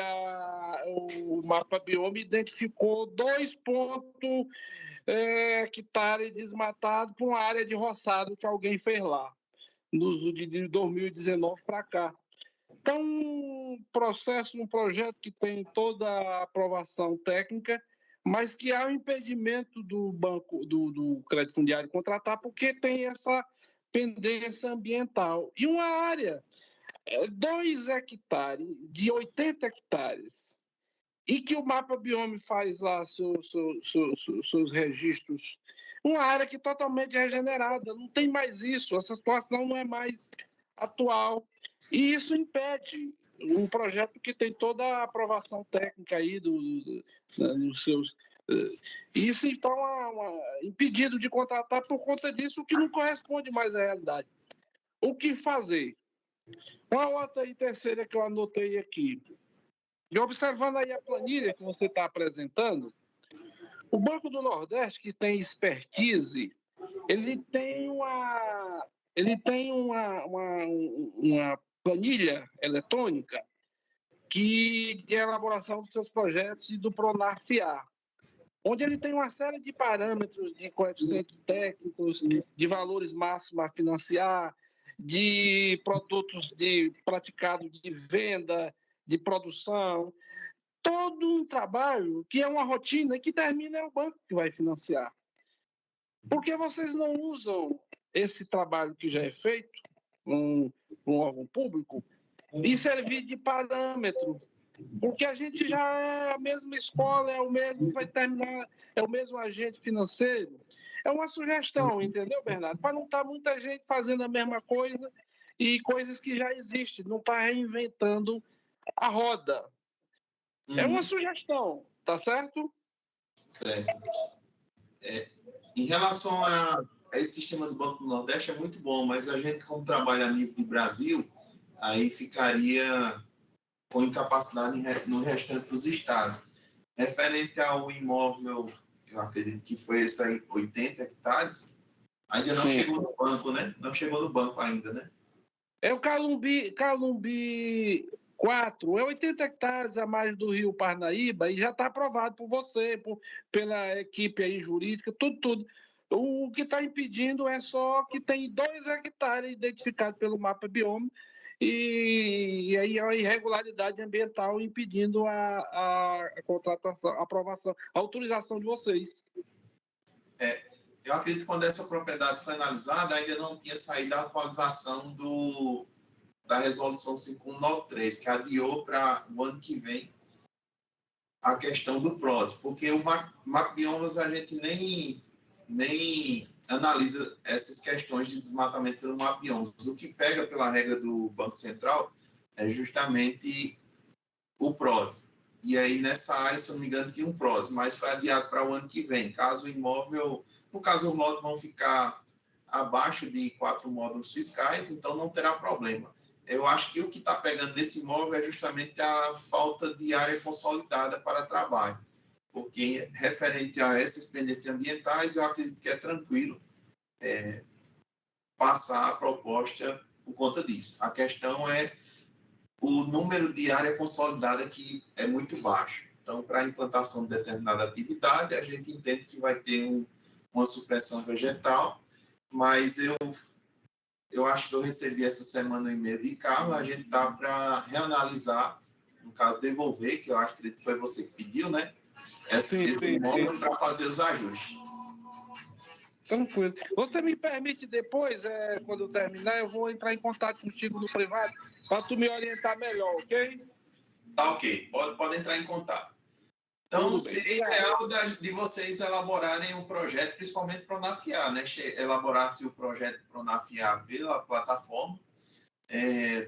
o mapa bioma identificou 2 hectares desmatados por uma área de roçado que alguém fez lá, de 2019 para cá. Então, um processo, um projeto que tem toda a aprovação técnica, mas que há um impedimento do banco, do crédito fundiário contratar, porque tem essa pendência ambiental. E uma área, 2 hectares, de 80 hectares, e que o Mapa Biome faz lá seus registros, uma área que é totalmente regenerada, não tem mais isso, a situação não é mais atual, e isso impede um projeto que tem toda a aprovação técnica aí dos seus... Isso, então, impedido de contratar por conta disso, o que não corresponde mais à realidade. O que fazer? Uma outra e terceira que eu anotei aqui. E observando aí a planilha que você está apresentando, o Banco do Nordeste, que tem expertise, ele tem uma planilha eletrônica de elaboração dos seus projetos e do Pronar-FIA, onde ele tem uma série de parâmetros de coeficientes técnicos, de valores máximos a financiar, de produtos praticados de venda, de produção, todo um trabalho que é uma rotina que termina é o banco que vai financiar. Por que vocês não usam esse trabalho que já é feito um órgão público e servir de parâmetro? Porque a gente já é a mesma escola, é o mesmo, vai terminar, é o mesmo agente financeiro. É uma sugestão, entendeu, Bernardo? Para não estar muita gente fazendo a mesma coisa e coisas que já existem, não estar reinventando a roda. É uma sugestão, tá certo? Certo. Em relação a esse sistema do Banco do Nordeste, é muito bom, mas a gente, como trabalha a nível de Brasil, aí ficaria com incapacidade no restante dos estados. Referente ao imóvel, eu acredito que foi esse aí, 80 hectares, ainda não chegou no banco, né? Não chegou no banco ainda, né? É o Calumbi 4, é 80 hectares a mais do Rio Parnaíba e já está aprovado por você, pela equipe aí jurídica, tudo. O que está impedindo é só que tem 2 hectares identificados pelo Mapa Biome e aí a irregularidade ambiental impedindo a contratação, a aprovação, a autorização de vocês. Eu acredito que quando essa propriedade foi analisada, ainda não tinha saído a atualização da resolução 5193, que adiou para o ano que vem a questão do PROD, porque o MapBiomas a gente nem analisa essas questões de desmatamento pelo MapBiomas. O que pega pela regra do Banco Central é justamente o PROD. E aí, nessa área, se eu não me engano, tinha um PROD, mas foi adiado para o ano que vem. Caso o imóvel... No caso, os módulos vão ficar abaixo de 4 módulos fiscais, então não terá problema. Eu acho que o que está pegando nesse imóvel é justamente a falta de área consolidada para trabalho, porque referente a essas pendências ambientais, eu acredito que é tranquilo passar a proposta por conta disso. A questão é o número de área consolidada, que é muito baixo. Então, para a implantação de determinada atividade, a gente entende que vai ter uma supressão vegetal, mas eu acho que eu recebi essa semana um e-mail de Carla, a gente está para reanalisar, no caso, devolver, que eu acho que foi você que pediu, né? Esse imóvel para fazer os ajustes. Tranquilo. Você me permite depois, quando eu terminar, eu vou entrar em contato contigo no privado para tu me orientar melhor, ok? Tá ok, pode entrar em contato. Então, seria ideal de vocês elaborarem um projeto, principalmente Pronar-FIA, né? Elaborasse o projeto Pronar-FIA pela plataforma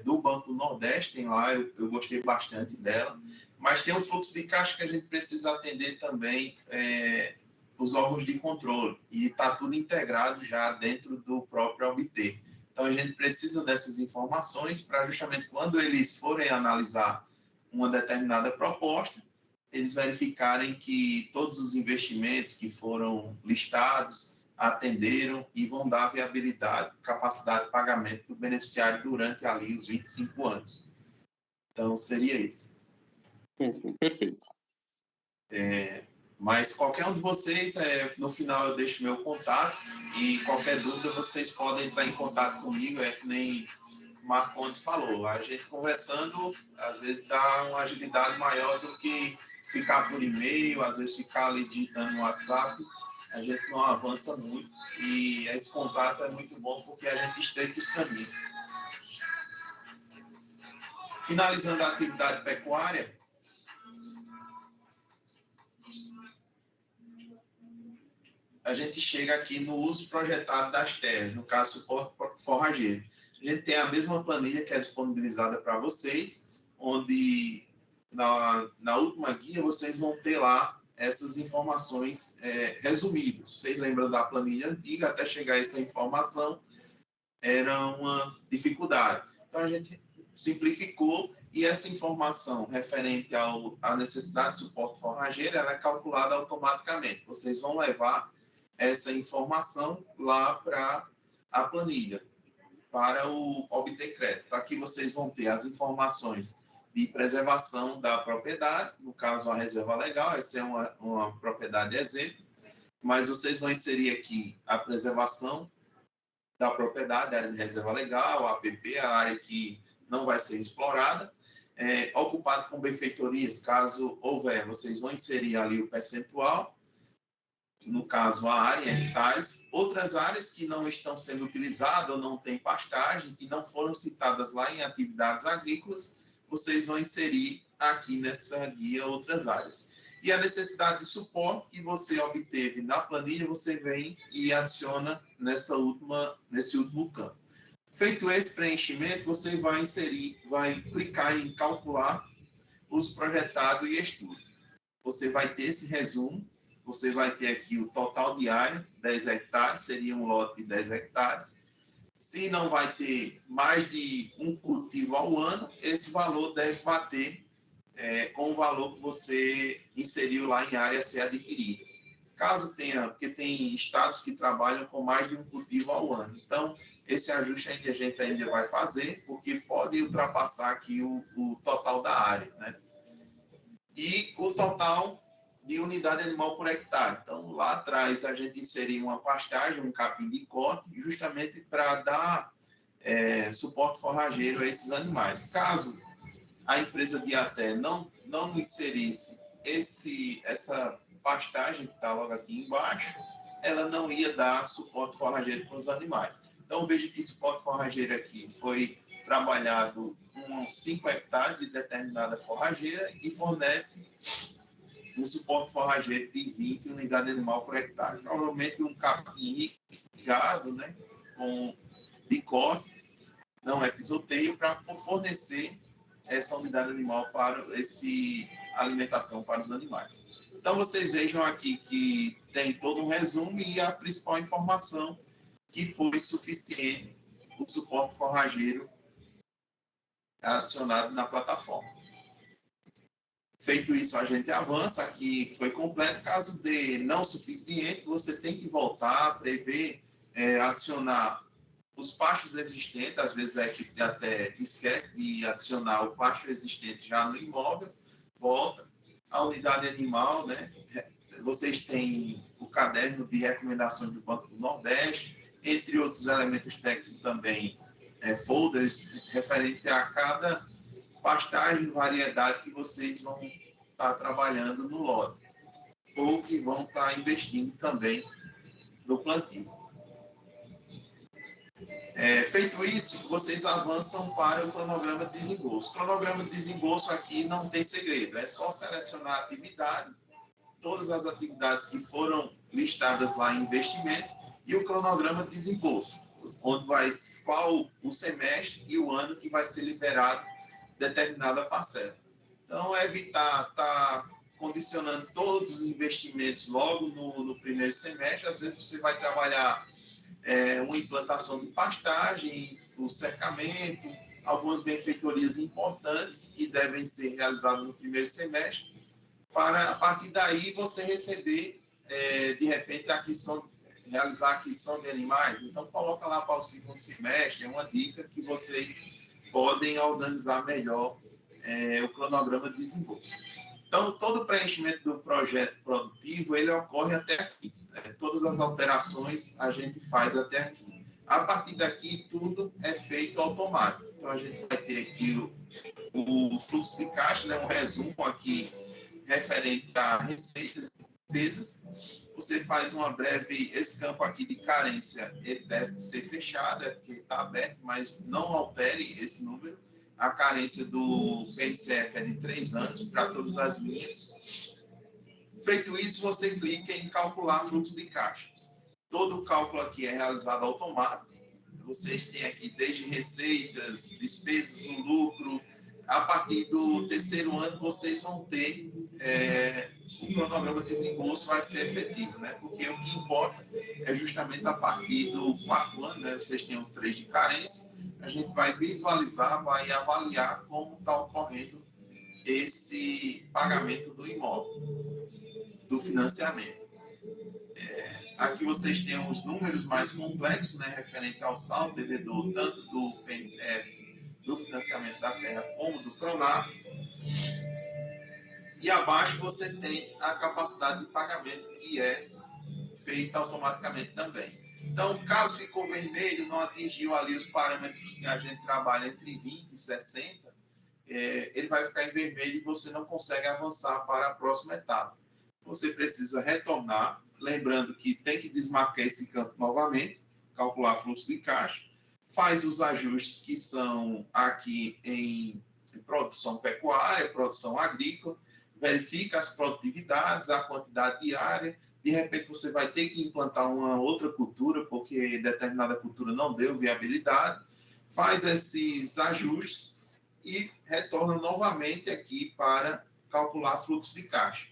do Banco do Nordeste, tem lá, eu gostei bastante dela, mas tem um fluxo de caixa que a gente precisa atender também os órgãos de controle, e está tudo integrado já dentro do próprio OBT. Então, a gente precisa dessas informações para justamente quando eles forem analisar uma determinada proposta, eles verificarem que todos os investimentos que foram listados atenderam e vão dar viabilidade, capacidade de pagamento do beneficiário durante ali os 25 anos. Então, seria isso. Perfeito. Mas qualquer um de vocês, no final eu deixo meu contato, e qualquer dúvida vocês podem entrar em contato comigo, que nem Marcondes falou, a gente conversando, às vezes dá uma agilidade maior do que ficar por e-mail, às vezes ficar ali digitando no WhatsApp, a gente não avança muito, e esse contato é muito bom porque a gente estreita os caminhos. Finalizando a atividade pecuária, a gente chega aqui no uso projetado das terras, no caso, suporte forrageiro. A gente tem a mesma planilha que é disponibilizada para vocês, onde na última guia vocês vão ter lá essas informações resumidas. Vocês lembram da planilha antiga, até chegar essa informação era uma dificuldade. Então a gente simplificou e essa informação referente à necessidade de suporte forrageiro, ela é calculada automaticamente. Vocês vão levar essa informação lá para a planilha, para obter crédito. Aqui vocês vão ter as informações de preservação da propriedade, no caso a reserva legal, essa é uma propriedade exemplo, mas vocês vão inserir aqui a preservação da propriedade, a área de reserva legal, a APP, a área que não vai ser explorada, ocupado com benfeitorias, caso houver, vocês vão inserir ali o percentual, no caso a área em hectares, outras áreas que não estão sendo utilizadas ou não têm pastagem, que não foram citadas lá em atividades agrícolas, vocês vão inserir aqui nessa guia outras áreas. E a necessidade de suporte que você obteve na planilha, você vem e adiciona nesse último campo. Feito esse preenchimento, você vai clicar em calcular os projetados e estudo. Você vai ter esse resumo, você vai ter aqui o total de área, 10 hectares, seria um lote de 10 hectares. Se não vai ter mais de um cultivo ao ano, esse valor deve bater com o valor que você inseriu lá em área a ser adquirida. Caso tenha, porque tem estados que trabalham com mais de um cultivo ao ano. Então, esse ajuste a gente ainda vai fazer, porque pode ultrapassar aqui o total da área, né? E o total de unidade animal por hectare. Então, lá atrás, a gente inseriu uma pastagem, um capim de corte, justamente para dar suporte forrageiro a esses animais. Caso a empresa de até não inserisse essa pastagem que está logo aqui embaixo, ela não ia dar suporte forrageiro para os animais. Então, veja que suporte forrageiro aqui foi trabalhado 5 hectares de determinada forrageira e fornece um suporte forrageiro de 20 unidades animal por hectare. Provavelmente um capim irrigado, né, de corte, não é pisoteio, para fornecer essa unidade animal para alimentação para os animais. Então, vocês vejam aqui que tem todo um resumo e a principal informação que foi suficiente o suporte forrageiro adicionado na plataforma. Feito isso, a gente avança. Aqui foi completo. Caso de não suficiente, você tem que voltar, prever, adicionar os pastos existentes. Às vezes a equipe até esquece de adicionar o pasto existente já no imóvel. Volta. A unidade animal, né? Vocês têm o caderno de recomendações do Banco do Nordeste, entre outros elementos técnicos também, folders referente a cada pastagem, variedade que vocês vão estar trabalhando no lote, ou que vão estar investindo também no plantio. Feito isso, vocês avançam para o cronograma de desembolso. O cronograma de desembolso aqui não tem segredo, é só selecionar a atividade, todas as atividades que foram listadas lá em investimento e o cronograma de desembolso, onde vai qual o semestre e o ano que vai ser liberado determinada parcela. Então, evitar estar condicionando todos os investimentos logo no primeiro semestre. Às vezes você vai trabalhar uma implantação de pastagem, o cercamento, algumas benfeitorias importantes que devem ser realizadas no primeiro semestre, para, a partir daí, você receber, de repente, realizar a aquisição de animais. Então, coloca lá para o segundo semestre, é uma dica que vocês podem organizar melhor o cronograma de desembolso. Então, todo o preenchimento do projeto produtivo, ele ocorre até aqui. Todas as alterações a gente faz até aqui. A partir daqui, tudo é feito automático. Então, a gente vai ter aqui o fluxo de caixa, né, um resumo aqui referente a receitas e despesas. Você faz uma breve, esse campo aqui de carência, ele deve ser fechado, porque está aberto, mas não altere esse número. A carência do PNCF é de 3 anos para todas as linhas. Feito isso, você clica em calcular fluxo de caixa. Todo o cálculo aqui é realizado automático. Vocês têm aqui desde receitas, despesas, o lucro. A partir do terceiro ano, vocês vão ter o cronograma de desembolso vai ser efetivo, né? Porque o que importa é justamente a partir do quarto ano, né? Vocês têm o 3 de carência, a gente vai visualizar, vai avaliar como está ocorrendo esse pagamento do imóvel, do financiamento. Aqui vocês têm os números mais complexos, né, referente ao saldo devedor, tanto do PNCF, do financiamento da terra, como do Pronaf. E abaixo você tem a capacidade de pagamento, que é feita automaticamente também. Então, caso ficou vermelho, não atingiu ali os parâmetros que a gente trabalha entre 20 e 60, ele vai ficar em vermelho e você não consegue avançar para a próxima etapa. Você precisa retornar, lembrando que tem que desmarcar esse campo novamente, calcular fluxo de caixa, faz os ajustes que são aqui em produção pecuária, produção agrícola, verifica as produtividades, a quantidade diária. De repente você vai ter que implantar uma outra cultura, porque determinada cultura não deu viabilidade, faz esses ajustes e retorna novamente aqui para calcular fluxo de caixa.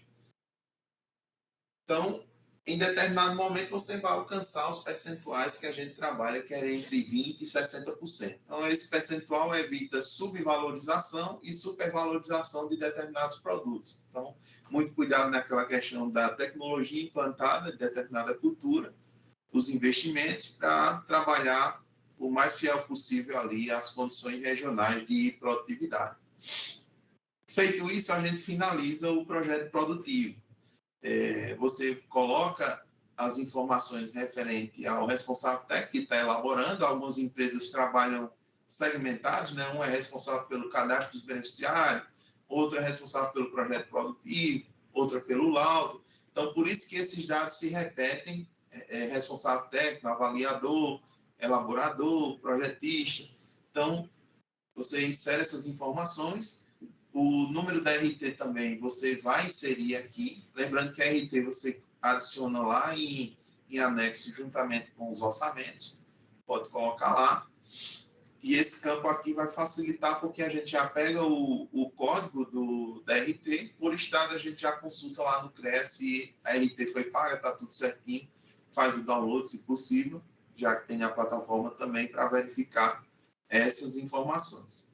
Então, em determinado momento, você vai alcançar os percentuais que a gente trabalha, que é entre 20% e 60%. Então, esse percentual evita subvalorização e supervalorização de determinados produtos. Então, muito cuidado naquela questão da tecnologia implantada de determinada cultura, os investimentos, para trabalhar o mais fiel possível ali às condições regionais de produtividade. Feito isso, a gente finaliza o projeto produtivo. Você coloca as informações referentes ao responsável técnico que está elaborando. Algumas empresas trabalham segmentadas, né? Um é responsável pelo cadastro dos beneficiários, outro é responsável pelo projeto produtivo, outra pelo laudo. Então, por isso que esses dados se repetem, responsável técnico, avaliador, elaborador, projetista. Então, você insere essas informações. O número da RT também você vai inserir aqui. Lembrando que a RT você adiciona lá em anexo juntamente com os orçamentos. Pode colocar lá. E esse campo aqui vai facilitar porque a gente já pega o código da RT. Por estado, a gente já consulta lá no CREA se a RT foi paga, está tudo certinho. Faz o download, se possível, já que tem a plataforma também para verificar essas informações.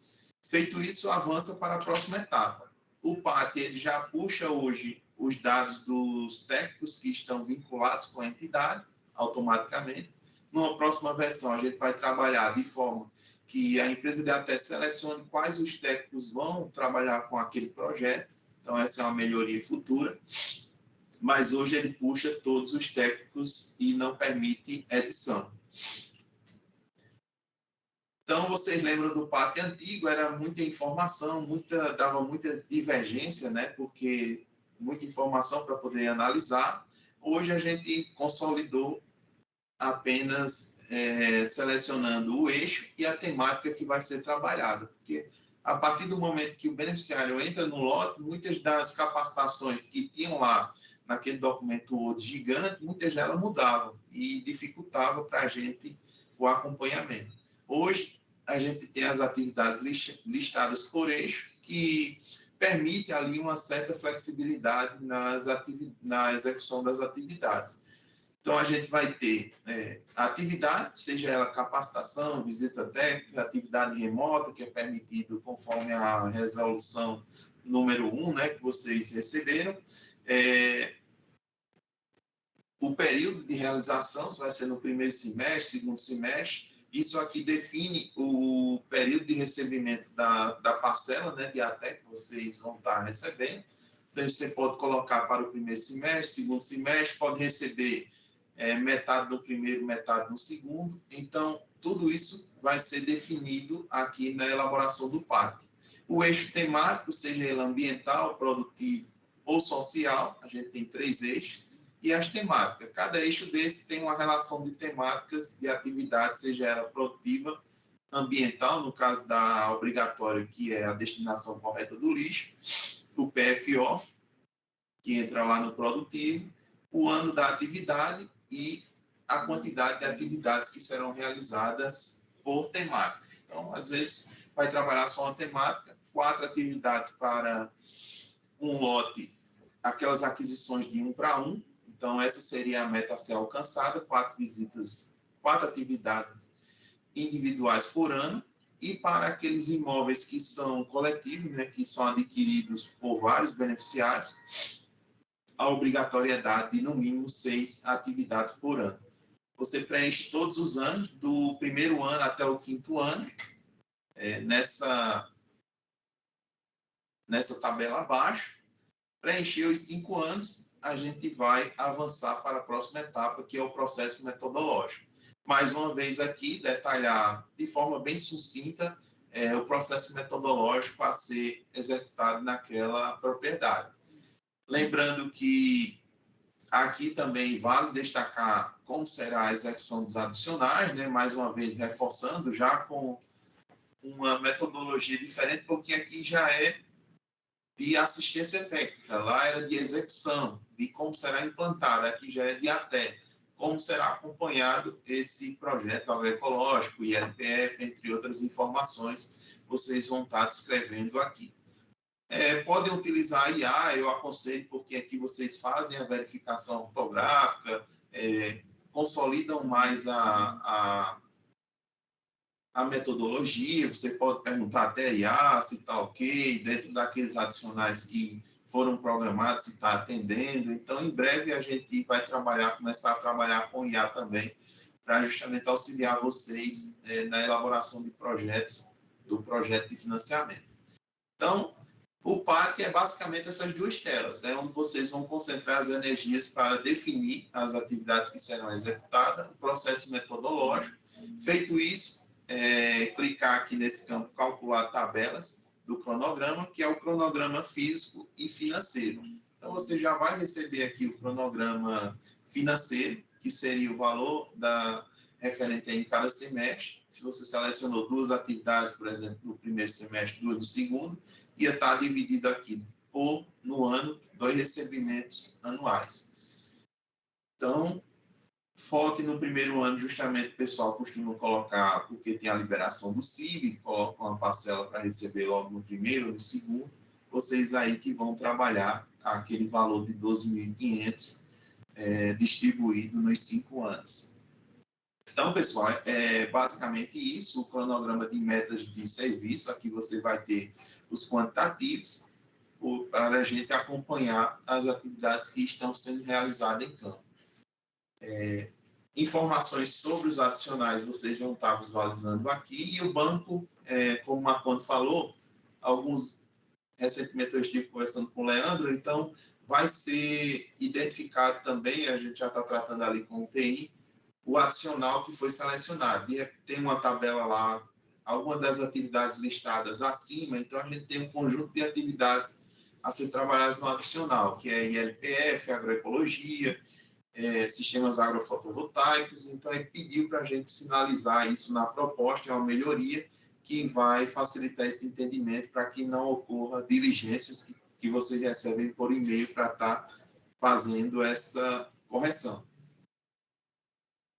Feito isso, avança para a próxima etapa. O PAT ele já puxa hoje os dados dos técnicos que estão vinculados com a entidade, automaticamente. Numa próxima versão, a gente vai trabalhar de forma que a empresa de até selecione quais os técnicos vão trabalhar com aquele projeto. Então, essa é uma melhoria futura. Mas hoje ele puxa todos os técnicos e não permite edição. Então, vocês lembram do PAT antigo, era muita informação, dava muita divergência, né? Porque muita informação para poder analisar. Hoje a gente consolidou apenas selecionando o eixo e a temática que vai ser trabalhada. Porque a partir do momento que o beneficiário entra no lote, muitas das capacitações que tinham lá naquele documento Word gigante, muitas delas mudavam e dificultavam para a gente o acompanhamento. Hoje, a gente tem as atividades listadas por eixo, que permite ali uma certa flexibilidade na execução das atividades. Então, a gente vai ter atividade, seja ela capacitação, visita técnica, atividade remota, que é permitido conforme a resolução número 1, né, que vocês receberam. O período de realização vai ser no primeiro semestre, segundo semestre. Isso aqui define o período de recebimento da parcela, né, de ATE que vocês vão estar recebendo. Então, você pode colocar para o primeiro semestre, segundo semestre, pode receber metade no primeiro, metade no segundo. Então, tudo isso vai ser definido aqui na elaboração do PAT. O eixo temático, seja ele ambiental, produtivo ou social, a gente tem 3 eixos, e as temáticas. Cada eixo desse tem uma relação de temáticas de atividade, seja ela produtiva, ambiental, no caso da obrigatória, que é a destinação correta do lixo, o PFO, que entra lá no produtivo, o ano da atividade e a quantidade de atividades que serão realizadas por temática. Então, às vezes, vai trabalhar só uma temática, 4 atividades para um lote, aquelas aquisições de 1 para 1. Então, essa seria a meta a ser alcançada, 4 visitas, 4 atividades individuais por ano. E para aqueles imóveis que são coletivos, né, que são adquiridos por vários beneficiários, a obrigatoriedade de, no mínimo, 6 atividades por ano. Você preenche todos os anos, do primeiro ano até o 5º ano, nessa tabela abaixo. Preencher os 5 anos, a gente vai avançar para a próxima etapa, que é o processo metodológico. Mais uma vez aqui, detalhar de forma bem sucinta o processo metodológico a ser executado naquela propriedade. Lembrando que aqui também vale destacar como será a execução dos adicionais, né? Mais uma vez reforçando, já com uma metodologia diferente, porque aqui já é de assistência técnica, lá era de execução, de como será implantado, aqui já é de até como será acompanhado esse projeto agroecológico, ILPF, entre outras informações, vocês vão estar descrevendo aqui. Podem utilizar a IA, eu aconselho, porque aqui vocês fazem a verificação ortográfica, consolidam mais a metodologia, você pode perguntar até a IA se está ok, dentro daqueles adicionais que foram programados, se está atendendo. Então, em breve, a gente vai começar a trabalhar com IA também, para justamente auxiliar vocês na elaboração de projetos, do projeto de financiamento. Então, o PAT é basicamente essas 2 telas, onde vocês vão concentrar as energias para definir as atividades que serão executadas, o processo metodológico. Feito isso, clicar aqui nesse campo calcular tabelas do cronograma, que é o cronograma físico e financeiro. Então, você já vai receber aqui o cronograma financeiro, que seria o valor referente em cada semestre. Se você selecionou 2 atividades, por exemplo, no primeiro semestre, 2 no segundo, ia estar dividido aqui no ano, 2 recebimentos anuais. Então, foque no primeiro ano, justamente o pessoal costuma colocar, porque tem a liberação do CIB, coloca uma parcela para receber logo no primeiro ou no segundo. Vocês aí que vão trabalhar aquele valor de 12.500 distribuído nos 5 anos. Então, pessoal, é basicamente isso, o cronograma de metas de serviço. Aqui você vai ter os quantitativos, para a gente acompanhar as atividades que estão sendo realizadas em campo. Informações sobre os adicionais vocês vão estar visualizando aqui, e o banco, como o Marcondes falou, recentemente eu estive conversando com o Leandro, então vai ser identificado também, a gente já está tratando ali com o TI, o adicional que foi selecionado. Tem uma tabela lá, algumas das atividades listadas acima, então a gente tem um conjunto de atividades a ser trabalhadas no adicional, que é ILPF, agroecologia, sistemas agrofotovoltaicos. Então, ele pediu para a gente sinalizar isso na proposta, é uma melhoria que vai facilitar esse entendimento para que não ocorra diligências que vocês recebem por e-mail para estar fazendo essa correção.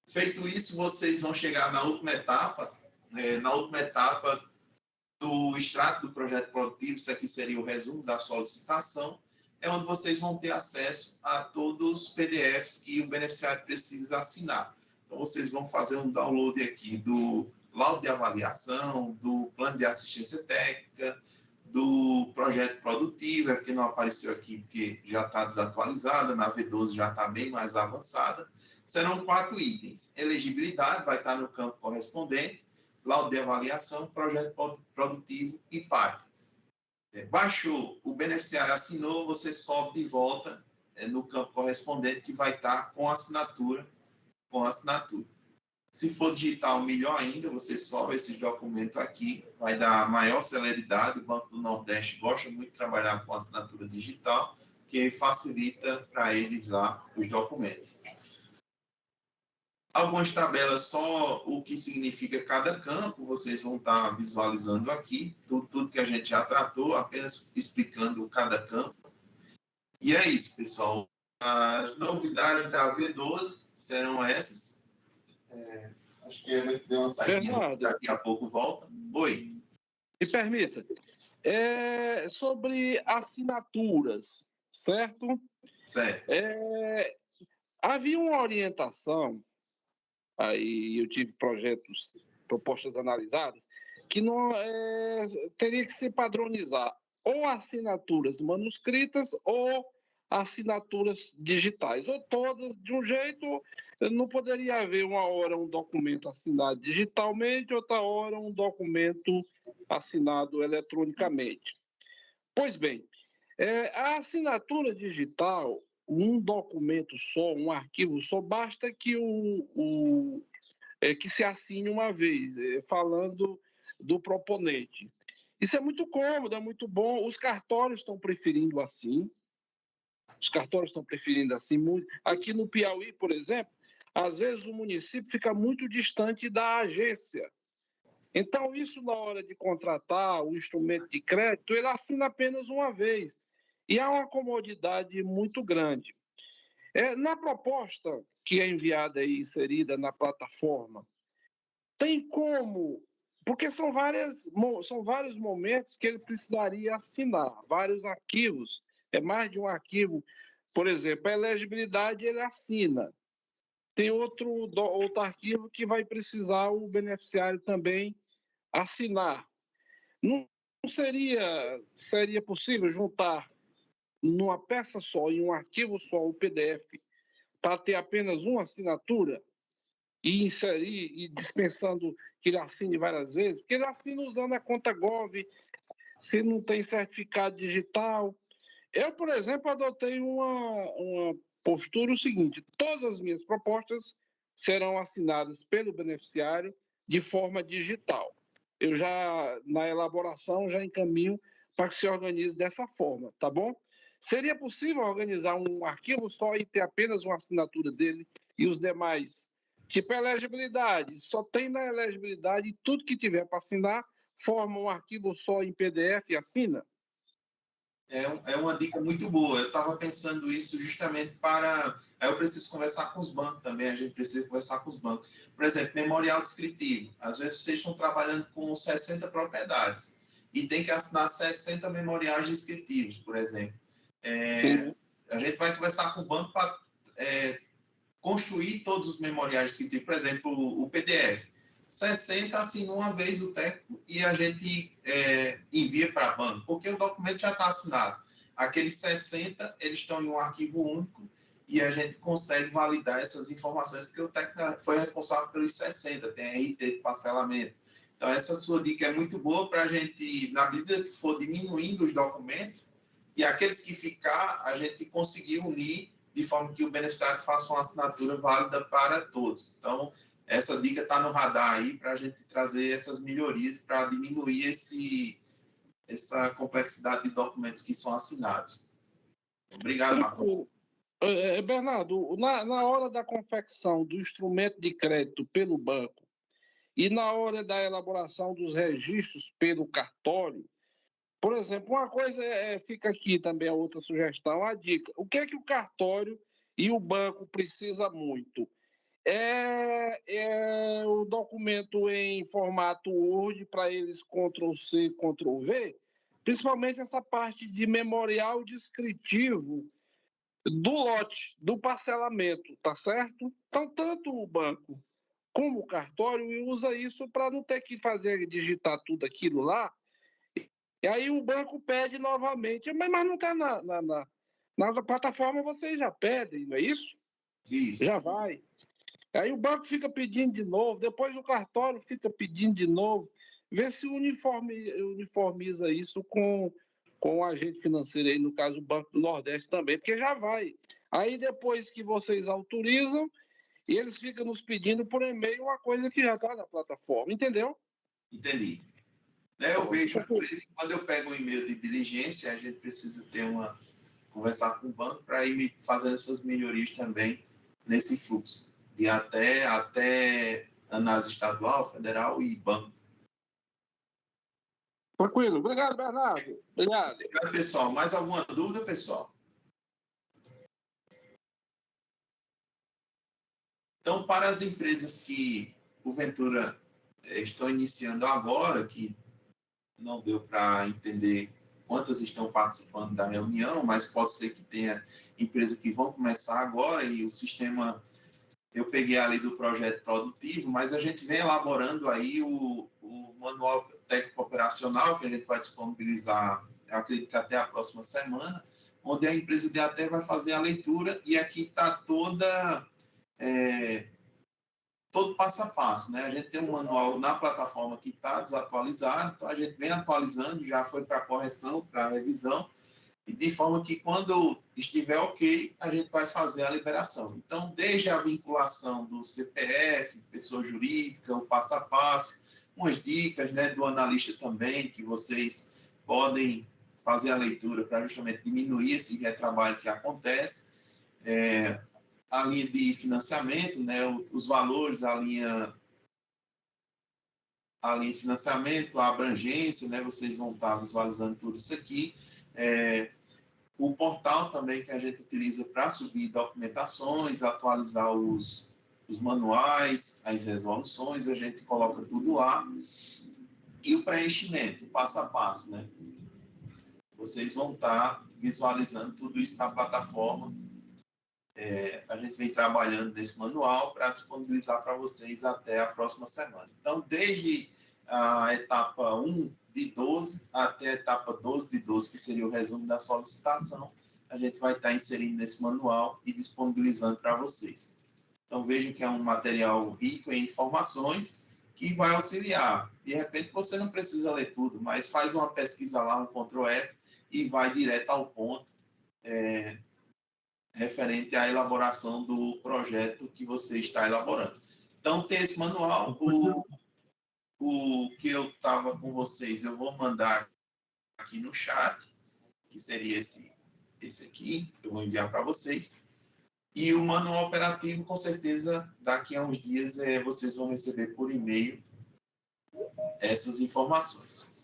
Feito isso, vocês vão chegar na última etapa, do extrato do projeto produtivo. Isso aqui seria o resumo da solicitação, é onde vocês vão ter acesso a todos os PDFs que o beneficiário precisa assinar. Então, vocês vão fazer um download aqui do laudo de avaliação, do plano de assistência técnica, do projeto produtivo, porque não apareceu aqui porque já está desatualizada, na V12 já está bem mais avançada. Serão 4 itens. Elegibilidade vai estar no campo correspondente, laudo de avaliação, projeto produtivo e PAT. Baixou, o beneficiário assinou, você sobe de volta no campo correspondente, que vai estar com a assinatura com assinatura. Se for digital, melhor ainda, você sobe esses documentos aqui, vai dar maior celeridade. O Banco do Nordeste gosta muito de trabalhar com assinatura digital, que facilita para eles lá os documentos. Algumas tabelas, só o que significa cada campo, vocês vão estar visualizando aqui, tudo que a gente já tratou, apenas explicando cada campo. E é isso, pessoal. As novidades da V12 serão essas. Acho que ele deu uma saída, daqui a pouco volta. Oi. Me permita. Sobre assinaturas, certo? Certo. Havia uma orientação, aí eu tive propostas analisadas, que não teria que se padronizar ou assinaturas manuscritas ou assinaturas digitais, ou todas de um jeito. Não poderia haver uma hora um documento assinado digitalmente, outra hora um documento assinado eletronicamente. Pois bem, a assinatura digital, um documento só, um arquivo só, basta que que se assine uma vez, falando do proponente. Isso é muito cômodo, é muito bom. Os cartórios estão preferindo assim. Aqui no Piauí, por exemplo, às vezes o município fica muito distante da agência. Então, isso na hora de contratar o instrumento de crédito, ele assina apenas uma vez. E há uma comodidade muito grande. Na proposta que é enviada e inserida na plataforma, tem como... Porque são vários momentos que ele precisaria assinar, vários arquivos. É mais de um arquivo. Por exemplo, a elegibilidade ele assina. Tem outro arquivo que vai precisar o beneficiário também assinar. Não seria possível juntar numa peça só, em um arquivo só, o PDF, para ter apenas uma assinatura e inserir, e dispensando que ele assine várias vezes? Porque ele assina usando a conta Gov, se não tem certificado digital. Eu, por exemplo, adotei uma postura o seguinte: todas as minhas propostas serão assinadas pelo beneficiário de forma digital. Eu já, na elaboração, já encaminho para que se organize dessa forma, tá bom? Seria possível organizar um arquivo só e ter apenas uma assinatura dele e os demais? Tipo, elegibilidade, só tem na elegibilidade, e tudo que tiver para assinar forma um arquivo só em PDF e assina? É uma dica muito boa. Eu estava pensando isso justamente para... Aí eu preciso conversar com os bancos também, a gente precisa conversar com os bancos. Por exemplo, memorial descritivo. Às vezes vocês estão trabalhando com 60 propriedades e tem que assinar 60 memoriais descritivos, por exemplo. A gente vai conversar com o banco para construir todos os memoriais descritivos. Por exemplo, o PDF. 60 assina uma vez o técnico e a gente envia para o banco, porque o documento já está assinado. Aqueles 60, eles estão em um arquivo único e a gente consegue validar essas informações, porque o técnico foi responsável pelos 60, tem a RT de parcelamento. Então, essa sua dica é muito boa para a gente, na medida que for diminuindo os documentos, e aqueles que ficar, a gente conseguir unir de forma que o beneficiário faça uma assinatura válida para todos. Então, essa dica está no radar aí para a gente trazer essas melhorias para diminuir essa complexidade de documentos que são assinados. Obrigado, Marco. Bernardo, na hora da confecção do instrumento de crédito pelo banco e na hora da elaboração dos registros pelo cartório, por exemplo, uma coisa fica aqui também a outra sugestão, a dica. O que é que o cartório e o banco precisa muito? O documento em formato Word para eles Ctrl+C, Ctrl+V, principalmente essa parte de memorial descritivo do lote, do parcelamento, tá certo? Então, tanto o banco como o cartório usa isso para não ter que digitar tudo aquilo lá. E aí o banco pede novamente, mas não está na plataforma, vocês já pedem, não é isso? Isso. Já vai. Aí o banco fica pedindo de novo, depois o cartório fica pedindo de novo. Vê se uniformiza isso com o agente financeiro, aí, no caso o Banco do Nordeste também, porque já vai. Aí depois que vocês autorizam, e eles ficam nos pedindo por e-mail uma coisa que já está na plataforma, entendeu? Entendi. Eu vejo, às vezes, quando eu pego um e-mail de diligência, a gente precisa conversar com o banco para ir fazendo essas melhorias também nesse fluxo, de até análise estadual, federal e banco. Tranquilo. Obrigado, Bernardo. Obrigado. Obrigado, pessoal. Mais alguma dúvida, pessoal? Então, para as empresas que, porventura, estão iniciando agora, que não deu para entender quantas estão participando da reunião, mas pode ser que tenha empresas que vão começar agora e o sistema, eu peguei ali do projeto produtivo, mas a gente vem elaborando aí o manual técnico operacional que a gente vai disponibilizar, eu acredito que até a próxima semana, onde a empresa de até vai fazer a leitura e aqui está todo passo a passo, né? A gente tem um manual na plataforma que está desatualizado, então a gente vem atualizando, já foi para correção, para revisão, e de forma que quando estiver ok, a gente vai fazer a liberação. Então, desde a vinculação do CPF, pessoa jurídica, o passo a passo, umas dicas, né, do analista também, que vocês podem fazer a leitura para justamente diminuir esse retrabalho que acontece, a linha de financiamento, né, os valores, a linha de financiamento, a abrangência, né, vocês vão estar visualizando tudo isso aqui. O portal também que a gente utiliza para subir documentações, atualizar os manuais, as resoluções, a gente coloca tudo lá. E o preenchimento, passo a passo, né? Vocês vão estar visualizando tudo isso na plataforma. A gente vem trabalhando nesse manual para disponibilizar para vocês até a próxima semana. Então, desde a etapa 1 de 12 até a etapa 12 de 12, que seria o resumo da solicitação, a gente vai estar inserindo nesse manual e disponibilizando para vocês. Então, vejam que é um material rico em informações que vai auxiliar. De repente, você não precisa ler tudo, mas faz uma pesquisa lá, um Ctrl F, e vai direto ao ponto, referente à elaboração do projeto que você está elaborando. Então, tem esse manual, o que eu estava com vocês, eu vou mandar aqui no chat, que seria esse aqui, que eu vou enviar para vocês. E o manual operativo, com certeza, daqui a uns dias, vocês vão receber por e-mail essas informações.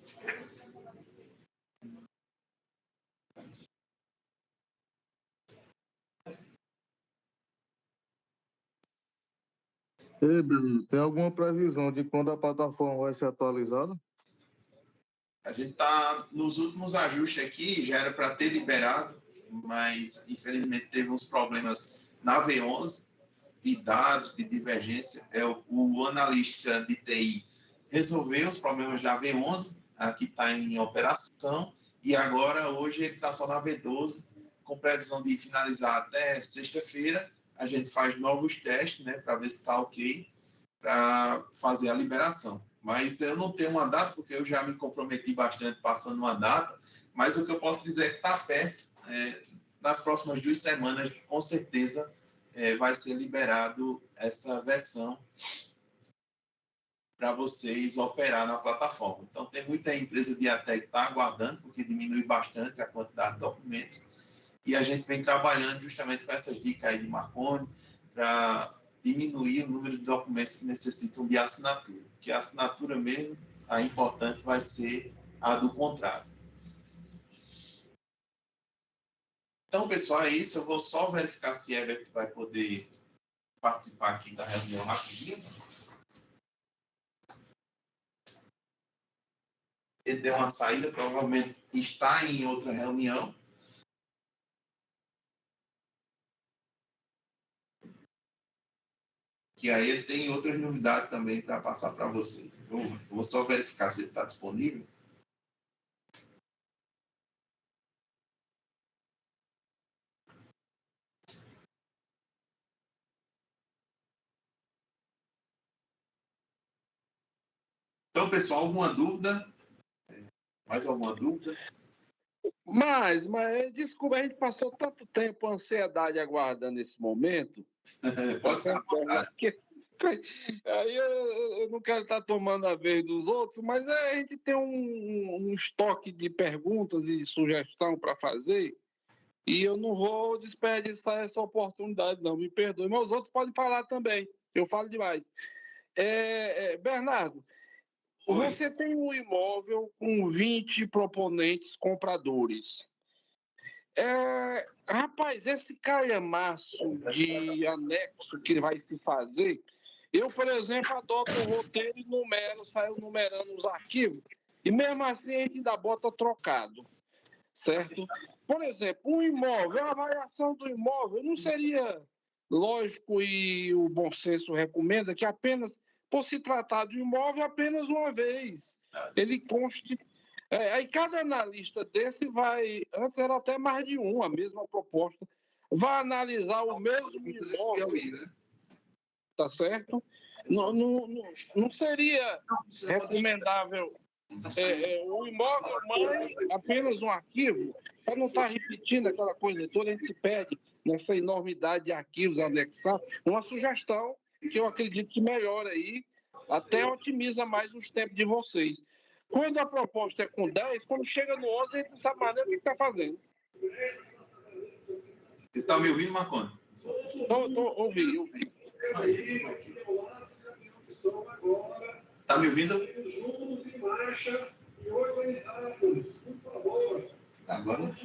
Ei, Bruno, tem alguma previsão de quando a plataforma vai ser atualizada? A gente está nos últimos ajustes aqui, já era para ter liberado, mas infelizmente teve uns problemas na V11 de dados, de divergência. O analista de TI resolveu os problemas da V11, que está em operação, e agora, hoje, ele está só na V12, com previsão de finalizar até sexta-feira. A gente faz novos testes, né, para ver se está ok, para fazer a liberação. Mas eu não tenho uma data, porque eu já me comprometi bastante passando uma data, mas o que eu posso dizer é que está perto. Nas próximas 2 semanas, com certeza, vai ser liberado essa versão para vocês operar na plataforma. Então, tem muita empresa de ATEC que está aguardando, porque diminui bastante a quantidade de documentos, e a gente vem trabalhando justamente com essas dicas aí de Marconi, para diminuir o número de documentos que necessitam de assinatura, porque a assinatura mesmo, a importante vai ser a do contrato. Então, pessoal, é isso. Eu vou só verificar se Herbert vai poder participar aqui da reunião rapidinho. Ele deu uma saída, provavelmente está em outra reunião. Que aí ele tem outras novidades também para passar para vocês. Eu vou só verificar se ele está disponível. Então, pessoal, alguma dúvida? Mais alguma dúvida? Mas desculpa, a gente passou tanto tempo, ansiedade aguardando esse momento, Pode ficar à vontade. Aí eu não quero estar tomando a vez dos outros, mas a gente tem um estoque de perguntas e sugestão para fazer, e eu não vou desperdiçar essa oportunidade, não. Me perdoe, mas os outros podem falar também. Eu falo demais. Bernardo, Oi. você tem um imóvel com 20 proponentes compradores. Rapaz, esse calhamaço de anexo que vai se fazer, eu, por exemplo, adoto um roteiro e saio numerando os arquivos, e mesmo assim a gente ainda bota trocado, certo? Por exemplo, um imóvel, a avaliação do imóvel não seria lógico, e o bom senso recomenda que apenas, por se tratar de um imóvel, apenas uma vez ele conste. Aí cada analista desse vai, antes era até mais de um, a mesma proposta, vai analisar o mesmo imóvel, tá certo? Não seria recomendável o imóvel mãe, apenas um arquivo, para não estar repetindo aquela coisa toda, a gente se perde nessa enormidade de arquivos anexados. Uma sugestão que eu acredito que melhora aí, até otimiza mais os tempos de vocês. Quando a proposta é com 10, quando chega no 11, a gente não sabe mais nem o que está fazendo. Você está me ouvindo, Marconi? Ouvi. Está me ouvindo? Agora?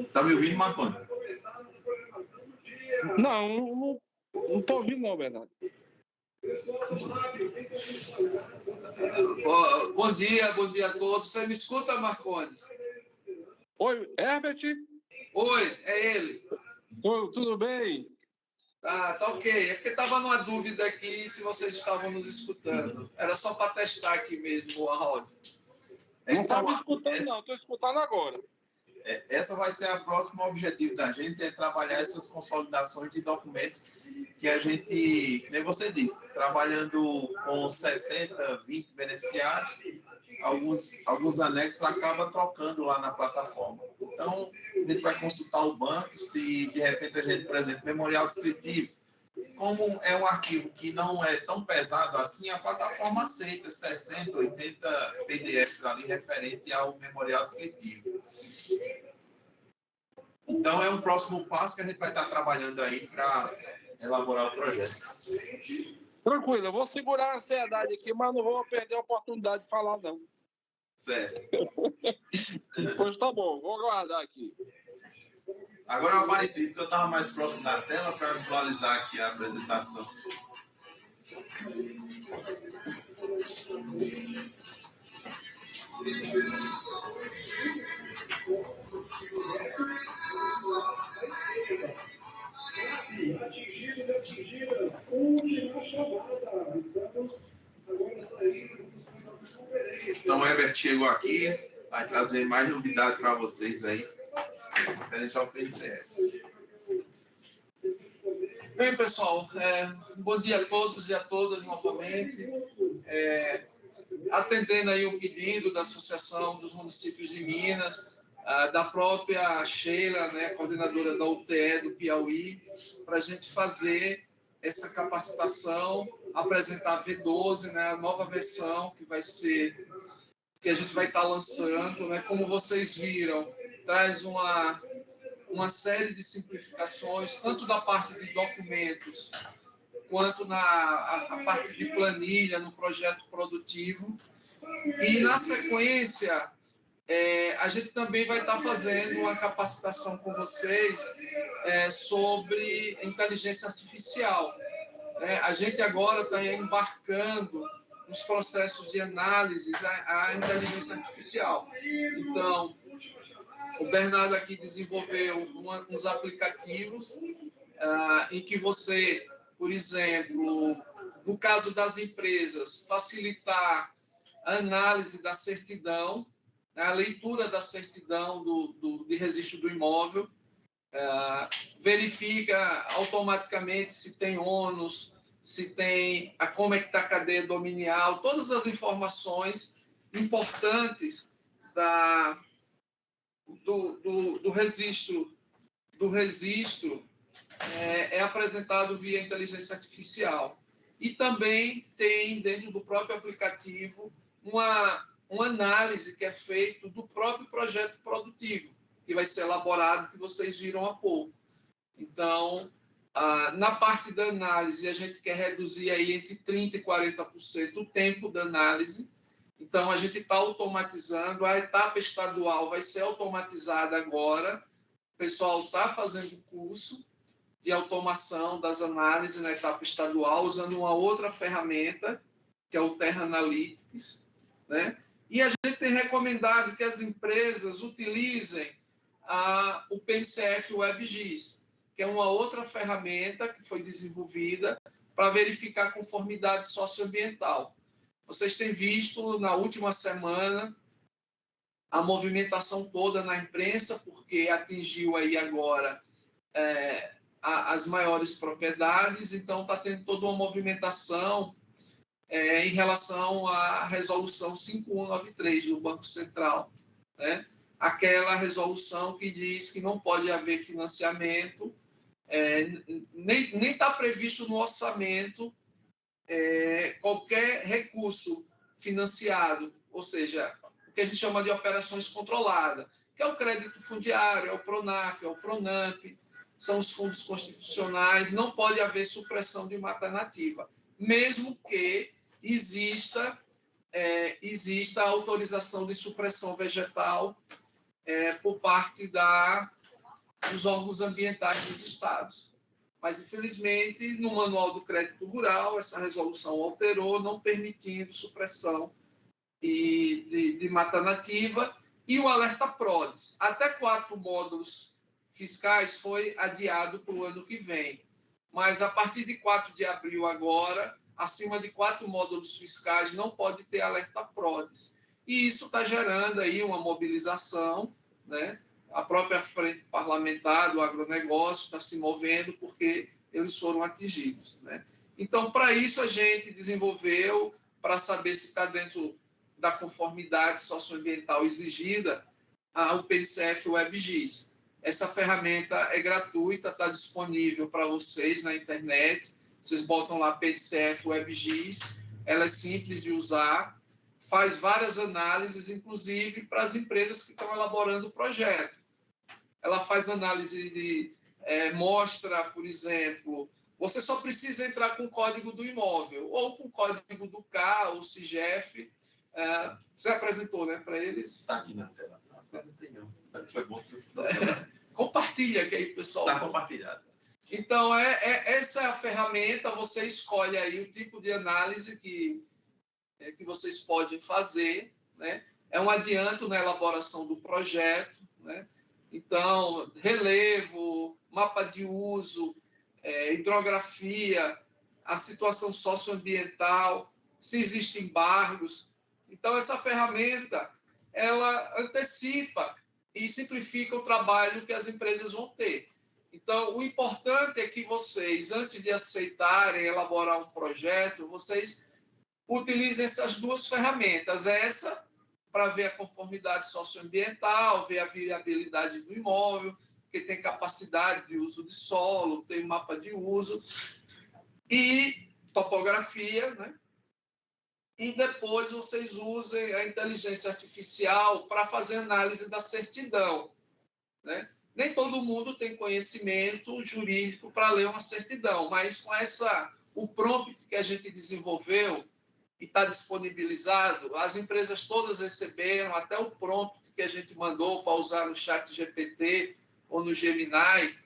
Está me ouvindo, Marconi? Não estou ouvindo, não, Bernardo. Bom dia a todos. Você me escuta, Marcones? Oi, Herbert? Oi, é ele. Tudo bem? Tá ok. É porque estava numa dúvida aqui se vocês estavam nos escutando. Era só para testar aqui mesmo o áudio. Não estava escutando, não. Estou escutando agora. Essa vai ser a próxima objetivo da gente, é trabalhar essas consolidações de documentos que a gente, que nem você disse, trabalhando com 60, 20 beneficiários, alguns anexos acaba trocando lá na plataforma. Então, a gente vai consultar o banco, se de repente a gente, por exemplo, memorial descritivo, como é um arquivo que não é tão pesado assim, a plataforma aceita 60, 80 PDFs ali referente ao memorial descritivo. Então, é um próximo passo que a gente vai estar trabalhando aí para elaborar o projeto. Tranquilo, eu vou segurar a ansiedade aqui, mas não vou perder a oportunidade de falar, não. Certo. Pois tá bom, vou aguardar aqui. Agora eu apareci porque eu estava mais próximo da tela para visualizar aqui a apresentação. Então o Herbert chegou aqui, vai trazer mais novidade para vocês aí, referente ao PNCF. Bem, pessoal, bom dia a todos e a todas novamente. Atendendo aí o pedido da Associação dos Municípios de Minas, da própria Sheila, né, coordenadora da UTE do Piauí, para a gente fazer essa capacitação, apresentar a V12, né, a nova versão que a gente vai estar lançando, né, como vocês viram, traz uma série de simplificações, tanto da parte de documentos, quanto a parte de planilha no projeto produtivo. E, na sequência, a gente também vai estar fazendo uma capacitação com vocês sobre inteligência artificial. A gente agora está embarcando nos processos de análise à inteligência artificial. Então, o Bernardo aqui desenvolveu uns aplicativos em que você, por exemplo, no caso das empresas, facilitar a análise da certidão, a leitura da certidão de registro do imóvel, verifica automaticamente se tem ônus, se tem como é que está a cadeia dominial, todas as informações importantes do registro do registro é apresentado via inteligência artificial. E também tem, dentro do próprio aplicativo, uma análise que é feita do próprio projeto produtivo, que vai ser elaborado, que vocês viram há pouco. Então, na parte da análise, a gente quer reduzir aí entre 30% e 40% o tempo da análise. Então, a gente está automatizando, a etapa estadual vai ser automatizada agora. O pessoal está fazendo o curso de automação das análises na etapa estadual, usando uma outra ferramenta, que é o Terra Analytics, né? E a gente tem recomendado que as empresas utilizem o PNCF WebGIS, que é uma outra ferramenta que foi desenvolvida para verificar a conformidade socioambiental. Vocês têm visto na última semana a movimentação toda na imprensa, porque atingiu aí agora as maiores propriedades, então está tendo toda uma movimentação em relação à resolução 5193 do Banco Central, né? Aquela resolução que diz que não pode haver financiamento, nem está previsto no orçamento qualquer recurso financiado, ou seja, o que a gente chama de operações controladas, que é o crédito fundiário, é o PRONAF, é o PRONAMP, são os fundos constitucionais, não pode haver supressão de mata nativa, mesmo que exista a autorização de supressão vegetal por parte dos órgãos ambientais dos estados. Mas, infelizmente, no Manual do Crédito Rural, essa resolução alterou, não permitindo supressão de mata nativa, e o alerta PRODES. Até 4 módulos fiscais foi adiado para o ano que vem. Mas, a partir de 4 de abril agora, acima de 4 módulos fiscais, não pode ter alerta PRODES. E isso está gerando aí uma mobilização, né? A própria frente parlamentar do agronegócio está se movendo porque eles foram atingidos, né? Então, para isso, a gente desenvolveu, para saber se está dentro da conformidade socioambiental exigida, o PNCF WebGIS. Essa ferramenta é gratuita, está disponível para vocês na internet. Vocês botam lá PNCF WebGIS, ela é simples de usar, faz várias análises, inclusive para as empresas que estão elaborando o projeto. Ela faz análise de mostra, por exemplo, você só precisa entrar com o código do imóvel, ou com o código do CA, ou CIGEF. Você apresentou, né, para eles? Está aqui na tela. Não apresentei, não. Foi bom. Compartilha, que aí o pessoal... Está compartilhado. Então, essa é a ferramenta, você escolhe aí o tipo de análise que vocês podem fazer, né? É um adianto na elaboração do projeto, né? Então, relevo, mapa de uso, hidrografia, a situação socioambiental, se existem embargos. Então, essa ferramenta, ela antecipa e simplifica o trabalho que as empresas vão ter. Então, o importante é que vocês, antes de aceitarem elaborar um projeto, vocês utilizem essas 2 ferramentas. Essa, para ver a conformidade socioambiental, ver a viabilidade do imóvel, que tem capacidade de uso de solo, tem mapa de uso, e topografia, né? E depois vocês usem a inteligência artificial para fazer análise da certidão, né? Nem todo mundo tem conhecimento jurídico para ler uma certidão, mas com o prompt que a gente desenvolveu e está disponibilizado, as empresas todas receberam, até o prompt que a gente mandou para usar no ChatGPT ou no Gemini,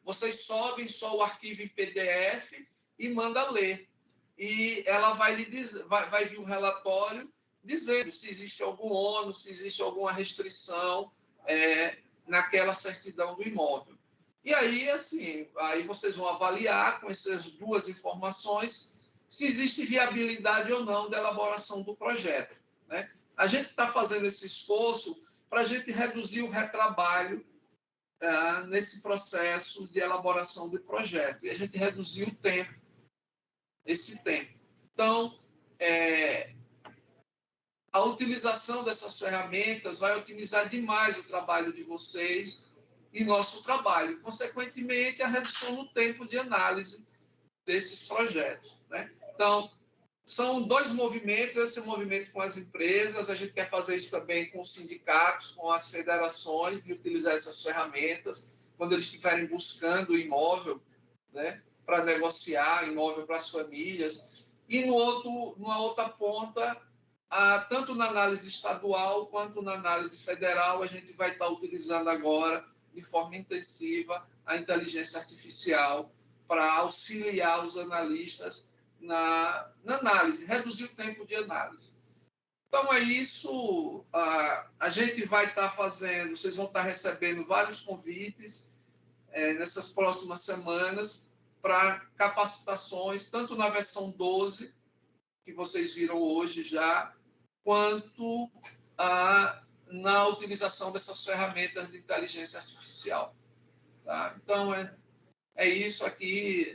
vocês sobem só o arquivo em PDF e manda ler. E ela vai vir um relatório dizendo se existe algum ônus, se existe alguma restrição naquela certidão do imóvel. E aí, assim, aí vocês vão avaliar com essas 2 informações se existe viabilidade ou não da elaboração do projeto, né? A gente está fazendo esse esforço para a gente reduzir o retrabalho nesse processo de elaboração do projeto, e a gente reduzir esse tempo. Então, a utilização dessas ferramentas vai otimizar demais o trabalho de vocês, em nosso trabalho. Consequentemente, a redução no tempo de análise desses projetos, né? Então, são dois movimentos, esse movimento com as empresas, a gente quer fazer isso também com os sindicatos, com as federações, de utilizar essas ferramentas, quando eles estiverem buscando imóvel, né, para negociar imóvel para as famílias. E numa outra ponta, tanto na análise estadual quanto na análise federal, a gente vai estar utilizando agora, de forma intensiva, a inteligência artificial para auxiliar os analistas na análise, reduzir o tempo de análise. Então, é isso. A gente vai estar fazendo, vocês vão estar recebendo vários convites nessas próximas semanas para capacitações, tanto na versão 12, que vocês viram hoje já, quanto na utilização dessas ferramentas de inteligência artificial. Tá? Então, é isso aqui.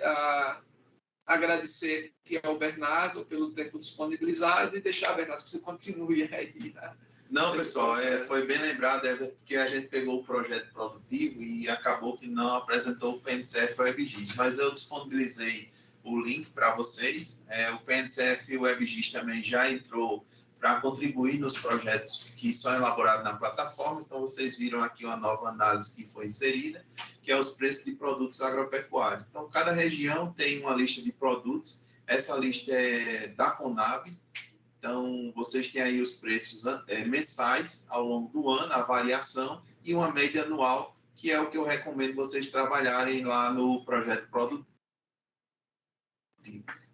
Agradecer aqui ao Bernardo pelo tempo disponibilizado e deixar, Bernardo, que você continue aí. Né? Não, pessoal, foi bem lembrado, que a gente pegou o projeto produtivo e acabou que não apresentou o PNCF WebGIS, mas eu disponibilizei o link para vocês. O PNCF WebGIS também já entrou para contribuir nos projetos que são elaborados na plataforma. Então, vocês viram aqui uma nova análise que foi inserida, que é os preços de produtos agropecuários. Então, cada região tem uma lista de produtos. Essa lista é da Conab. Então, vocês têm aí os preços mensais ao longo do ano, a variação, e uma média anual, que é o que eu recomendo vocês trabalharem lá no projeto produtivo.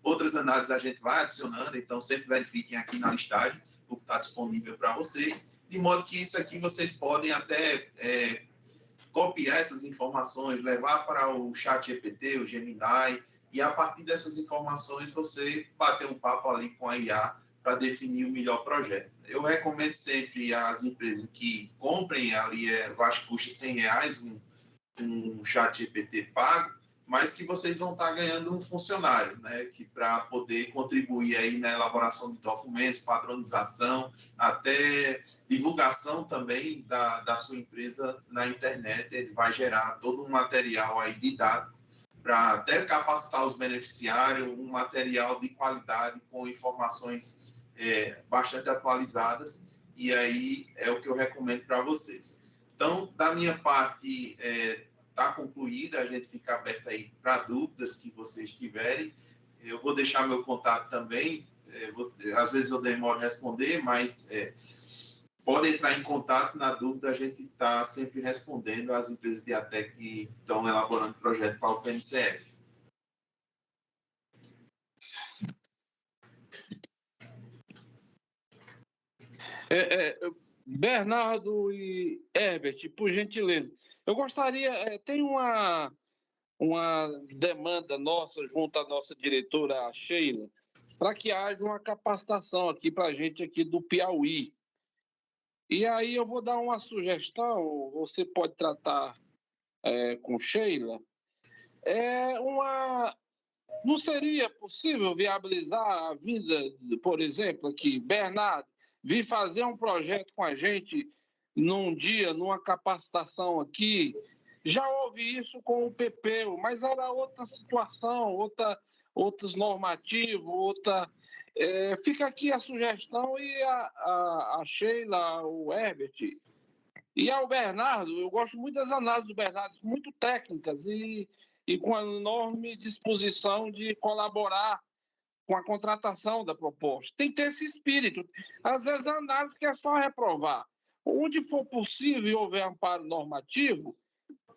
Outras análises a gente vai adicionando, então sempre verifiquem aqui na listagem o que está disponível para vocês, de modo que isso aqui vocês podem até copiar essas informações, levar para o ChatGPT, o Gemini, e a partir dessas informações você bater um papo ali com a IA para definir o melhor projeto. Eu recomendo sempre às empresas que comprem ali, eu acho que custa R$100 um ChatGPT pago, mas que vocês vão estar ganhando um funcionário, né, que para poder contribuir aí na elaboração de documentos, padronização, até divulgação também da sua empresa na internet. Ele vai gerar todo um material aí didático para até capacitar os beneficiários, um material de qualidade com informações bastante atualizadas, e aí é o que eu recomendo para vocês. Então, da minha parte, está concluída, a gente fica aberto aí para dúvidas que vocês tiverem. Eu vou deixar meu contato também, às vezes eu demoro a responder, mas podem entrar em contato, na dúvida a gente está sempre respondendo às empresas de ATEC que estão elaborando projeto para o PNCF. Bernardo e Herbert, por gentileza, eu gostaria, tem uma demanda nossa junto à nossa diretora, a Sheila, para que haja uma capacitação aqui para a gente aqui do Piauí. E aí eu vou dar uma sugestão, você pode tratar com Sheila. Não seria possível viabilizar a vinda, por exemplo, aqui, Bernardo, vir fazer um projeto com a gente num dia, numa capacitação aqui? Já houve isso com o PPEU, mas era outra situação, outros normativos, fica aqui a sugestão, e a Sheila, o Herbert e ao Bernardo, eu gosto muito das análises do Bernardo, muito técnicas e com a enorme disposição de colaborar com a contratação da proposta. Tem que ter esse espírito. Às vezes a análise que é só reprovar. Onde for possível e houver amparo normativo,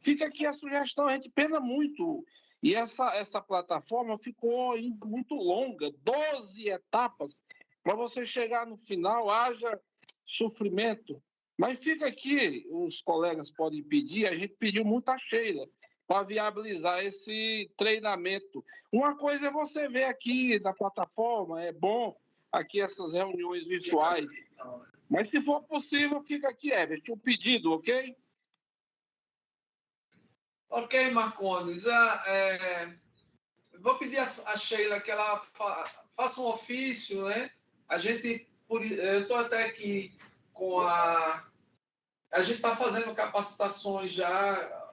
fica aqui a sugestão, a gente pena muito. E essa plataforma ficou ainda muito longa, 12 etapas, para você chegar no final, haja sofrimento. Mas fica aqui, os colegas podem pedir, a gente pediu muito a Sheila, para viabilizar esse treinamento. Uma coisa é você ver aqui na plataforma, é bom aqui essas reuniões virtuais, mas se for possível, fica aqui, Herbert, um pedido, ok? Ok, Marcones. Vou pedir a Sheila que ela faça um ofício, né? Eu estou até aqui com A gente está fazendo capacitações já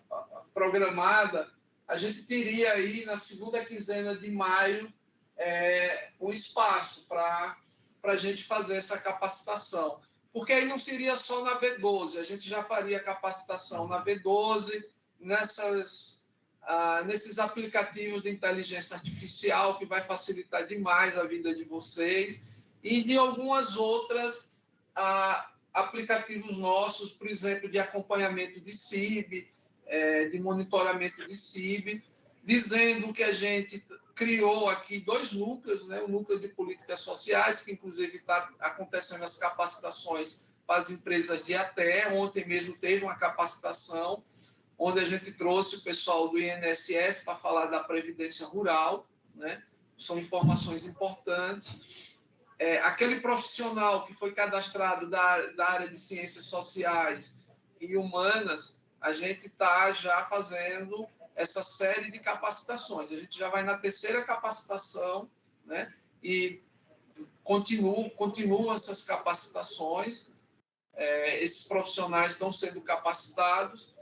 programada, a gente teria aí na segunda quinzena de maio um espaço para a gente fazer essa capacitação. Porque aí não seria só na V12, a gente já faria capacitação na V12, nesses aplicativos de inteligência artificial, que vai facilitar demais a vida de vocês, e de algumas outras aplicativos nossos, por exemplo, de acompanhamento de CIB, de monitoramento de CIB, dizendo que a gente criou aqui 2 núcleos, né? O núcleo de políticas sociais, que inclusive está acontecendo as capacitações para as empresas de ATE. Ontem mesmo teve uma capacitação onde a gente trouxe o pessoal do INSS para falar da Previdência Rural, né? São informações importantes. Aquele profissional que foi cadastrado da área de ciências sociais e humanas, a gente está já fazendo essa série de capacitações. A gente já vai na 3ª capacitação, né? E continuam essas capacitações. Esses profissionais estão sendo capacitados.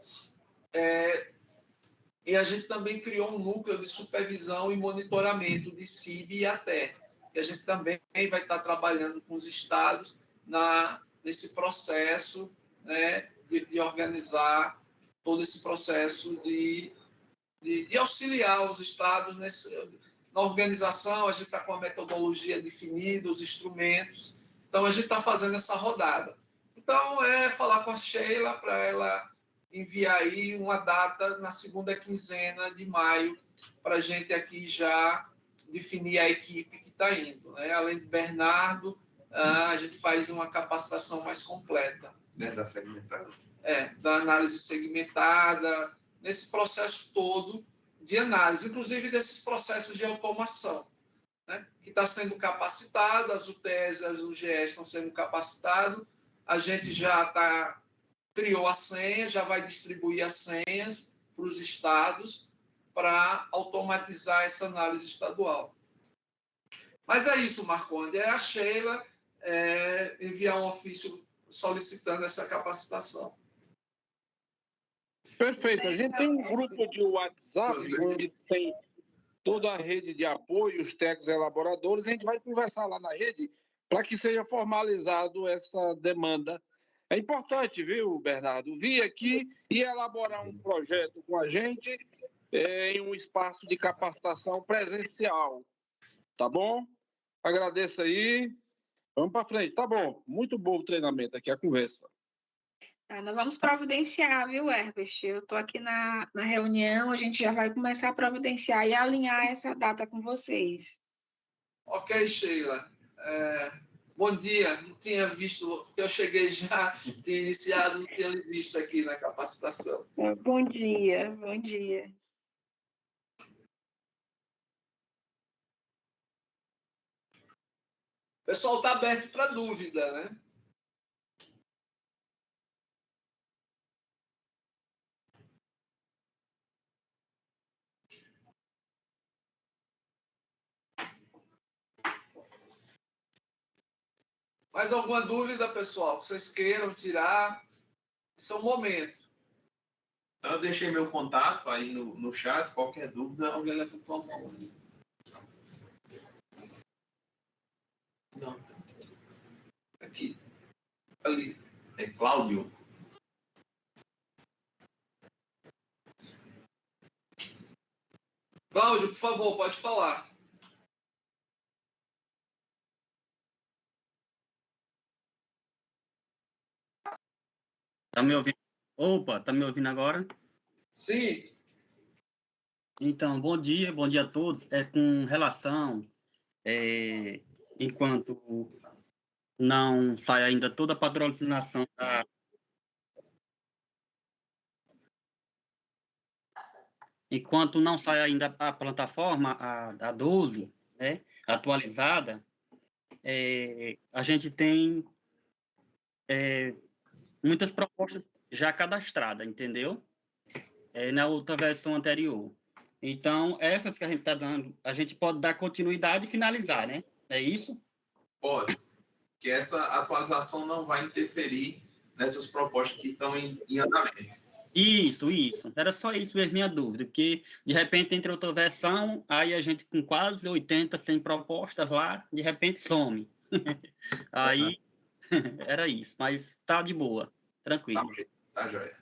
E a gente também criou um núcleo de supervisão e monitoramento de CIB e ATE, que a gente também vai estar trabalhando com os estados nesse processo, né, de organizar todo esse processo de auxiliar os estados na organização. A gente está com a metodologia definida, os instrumentos. Então, a gente está fazendo essa rodada. Então, falar com a Sheila para ela enviar aí uma data na segunda quinzena de maio para a gente aqui já definir a equipe que está indo, né? Além de Bernardo, a gente faz uma capacitação mais completa. Da segmentada. Da análise segmentada, nesse processo todo de análise, inclusive desses processos de automação, né? Que está sendo capacitado, as UTS, as UGS estão sendo capacitados, a gente já criou a senha, já vai distribuir as senhas para os estados para automatizar essa análise estadual. Mas é isso, Marconde. A Sheila enviar um ofício solicitando essa capacitação. Perfeito. A gente tem um grupo de WhatsApp, onde tem toda a rede de apoio, os técnicos elaboradores. A gente vai conversar lá na rede para que seja formalizado essa demanda. É importante, viu, Bernardo, vir aqui e elaborar um projeto com a gente em um espaço de capacitação presencial. Tá bom? Agradeço aí. Vamos para frente. Tá bom. Muito bom o treinamento aqui, a conversa. Nós vamos providenciar, viu, Herbert? Eu estou aqui na reunião, a gente já vai começar a providenciar e alinhar essa data com vocês. Ok, Sheila. Bom dia. Não tinha visto, porque eu cheguei já, tinha iniciado, não tinha visto aqui na capacitação. Bom dia, bom dia. O pessoal está aberto para dúvida, né? Mais alguma dúvida, pessoal, que vocês queiram tirar? Esse é o momento. Então, eu deixei meu contato aí no chat. Qualquer dúvida. Alguém levantou a mão. Não. Aqui. Ali. É Cláudio. Cláudio, por favor, pode falar. Tá me ouvindo? Opa, tá me ouvindo agora? Sim. Então, bom dia a todos. Com relação, enquanto não sai ainda toda a padronização enquanto não sai ainda a plataforma, a 12, né, atualizada, a gente tem muitas propostas já cadastradas, entendeu? Na outra versão anterior. Então, essas que a gente está dando, a gente pode dar continuidade e finalizar, né? É isso? Pode. Que essa atualização não vai interferir nessas propostas que estão em andamento. Isso. Era só isso mesmo minha dúvida, porque de repente entra outra versão, aí a gente com quase 80, 100 propostas lá, de repente some. Aí era isso, mas tá de boa, tranquilo. Tá joia.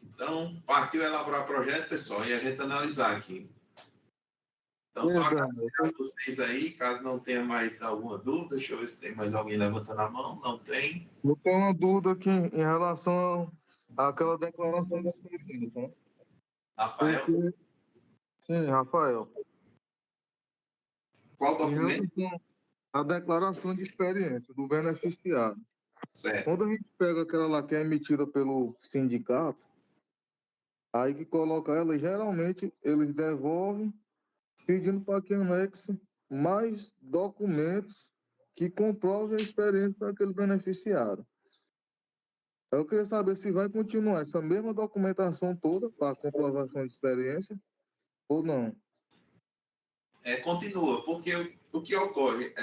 Então, partiu elaborar projeto, pessoal, e a gente analisar aqui. Então, só agradecer a vocês aí, caso não tenha mais alguma dúvida, deixa eu ver se tem mais alguém levantando a mão. Não tem. Eu tenho uma dúvida aqui em relação àquela declaração de experiência, né? Rafael, Sim, Rafael. qual documento? A declaração de experiência do beneficiário. Certo. Quando a gente pega aquela lá que é emitida pelo sindicato, aí que coloca ela, geralmente eles devolvem pedindo para que anexe mais documentos que comprovem a experiência daquele beneficiário. Eu queria saber se vai continuar essa mesma documentação toda para comprovação de experiência ou não. Continua, porque o que ocorre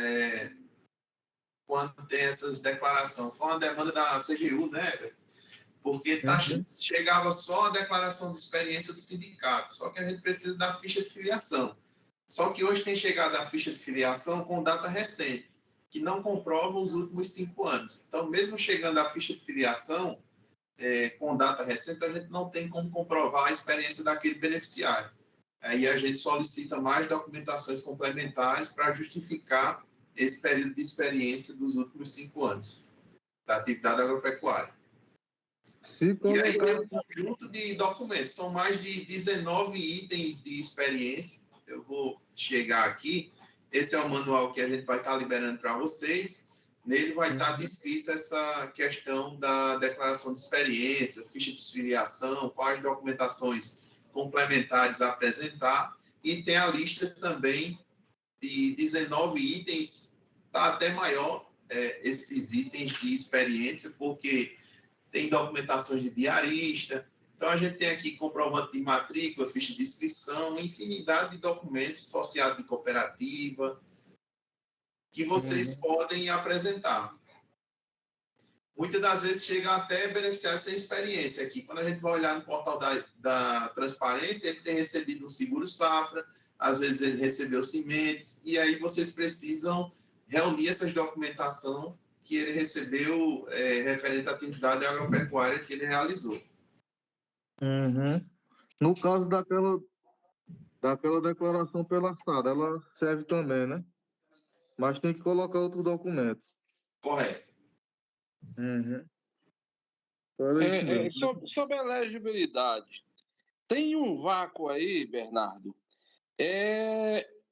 quando tem essas declarações, foi uma demanda da CGU, né? Porque chegava só a declaração de experiência do sindicato, só que a gente precisa da ficha de filiação. Só que hoje tem chegado a ficha de filiação com data recente, que não comprova os últimos 5 anos. Então, mesmo chegando a ficha de filiação com data recente, a gente não tem como comprovar a experiência daquele beneficiário. Aí a gente solicita mais documentações complementares para justificar esse período de experiência dos últimos 5 anos da atividade agropecuária. E aí tem um conjunto de documentos, são mais de 19 itens de experiência. Eu vou chegar aqui, esse é o manual que a gente vai estar liberando para vocês. Nele vai estar descrita essa questão da declaração de experiência, ficha de filiação, quais documentações complementares a apresentar, e tem a lista também de 19 itens, está até maior esses itens de experiência, porque tem documentações de diarista. Então, a gente tem aqui comprovante de matrícula, ficha de inscrição, infinidade de documentos associados de cooperativa que vocês podem apresentar. Muitas das vezes chegam até beneficiários sem experiência aqui. Quando a gente vai olhar no portal da transparência, ele tem recebido um seguro safra, às vezes ele recebeu sementes, e aí vocês precisam reunir essas documentação que ele recebeu referente à atividade agropecuária que ele realizou. No caso daquela declaração pela SAD, ela serve também, né? Mas tem que colocar outro documento. Correto. Sobre a elegibilidade, tem um vácuo aí, Bernardo.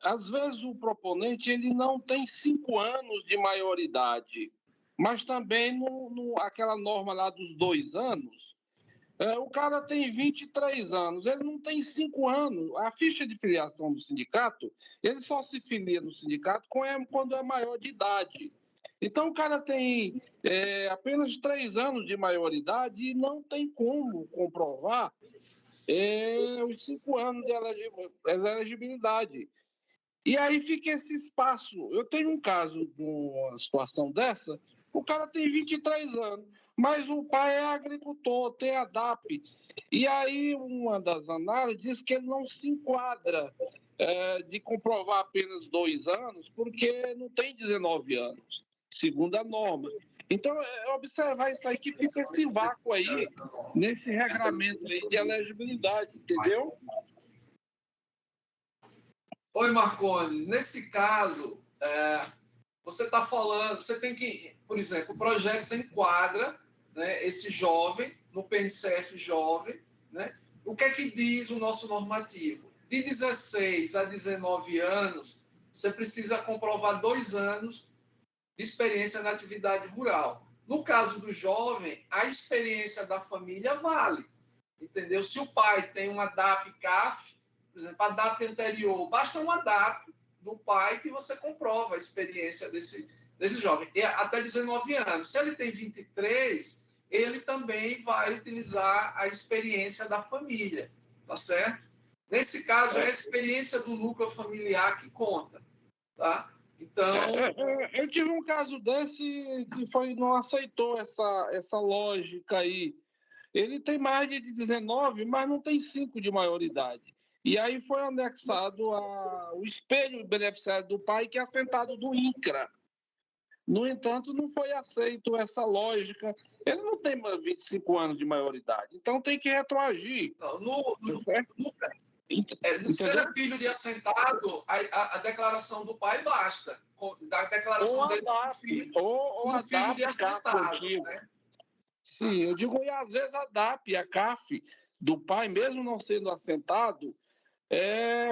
Às vezes o proponente ele não tem 5 anos de maioridade, mas também aquela norma lá dos 2 anos, o cara tem 23 anos, ele não tem 5 anos. A ficha de filiação do sindicato, ele só se filia no sindicato quando é maior de idade. Então, o cara tem apenas 3 anos de maioridade e não tem como comprovar os 5 anos de elegibilidade. E aí fica esse espaço. Eu tenho um caso de uma situação dessa, o cara tem 23 anos, mas o pai é agricultor, tem a DAP. E aí uma das análises diz que ele não se enquadra de comprovar apenas 2 anos, porque não tem 19 anos, segundo a norma. Então, observar isso aí, que fica esse vácuo aí, nesse regramento aí de elegibilidade, entendeu? Oi, Marcones. Nesse caso, você está falando, você tem que, por exemplo, o projeto se enquadra, né, esse jovem, no PNCF jovem, né? O que é que diz o nosso normativo? De 16 a 19 anos, você precisa comprovar 2 anos de experiência na atividade rural. No caso do jovem, a experiência da família vale, entendeu? Se o pai tem uma DAP-CAF, por exemplo, a DAP anterior, basta uma DAP do pai que você comprova a experiência desse jovem, até 19 anos. Se ele tem 23, ele também vai utilizar a experiência da família, tá certo? Nesse caso, é a experiência do núcleo familiar que conta, tá? Então... Eu tive um caso desse que não aceitou essa lógica aí. Ele tem mais de 19, mas não tem 5 de maioridade. E aí foi anexado o espelho beneficiário do pai, que é assentado do INCRA. No entanto, não foi aceito essa lógica. Ele não tem 25 anos de maioridade, então tem que retroagir. Se ele é filho de assentado, a declaração do pai basta. Da declaração dele como filho de assentado. Né? Sim, eu digo, e às vezes a DAP, a CAF do pai, mesmo não sendo assentado,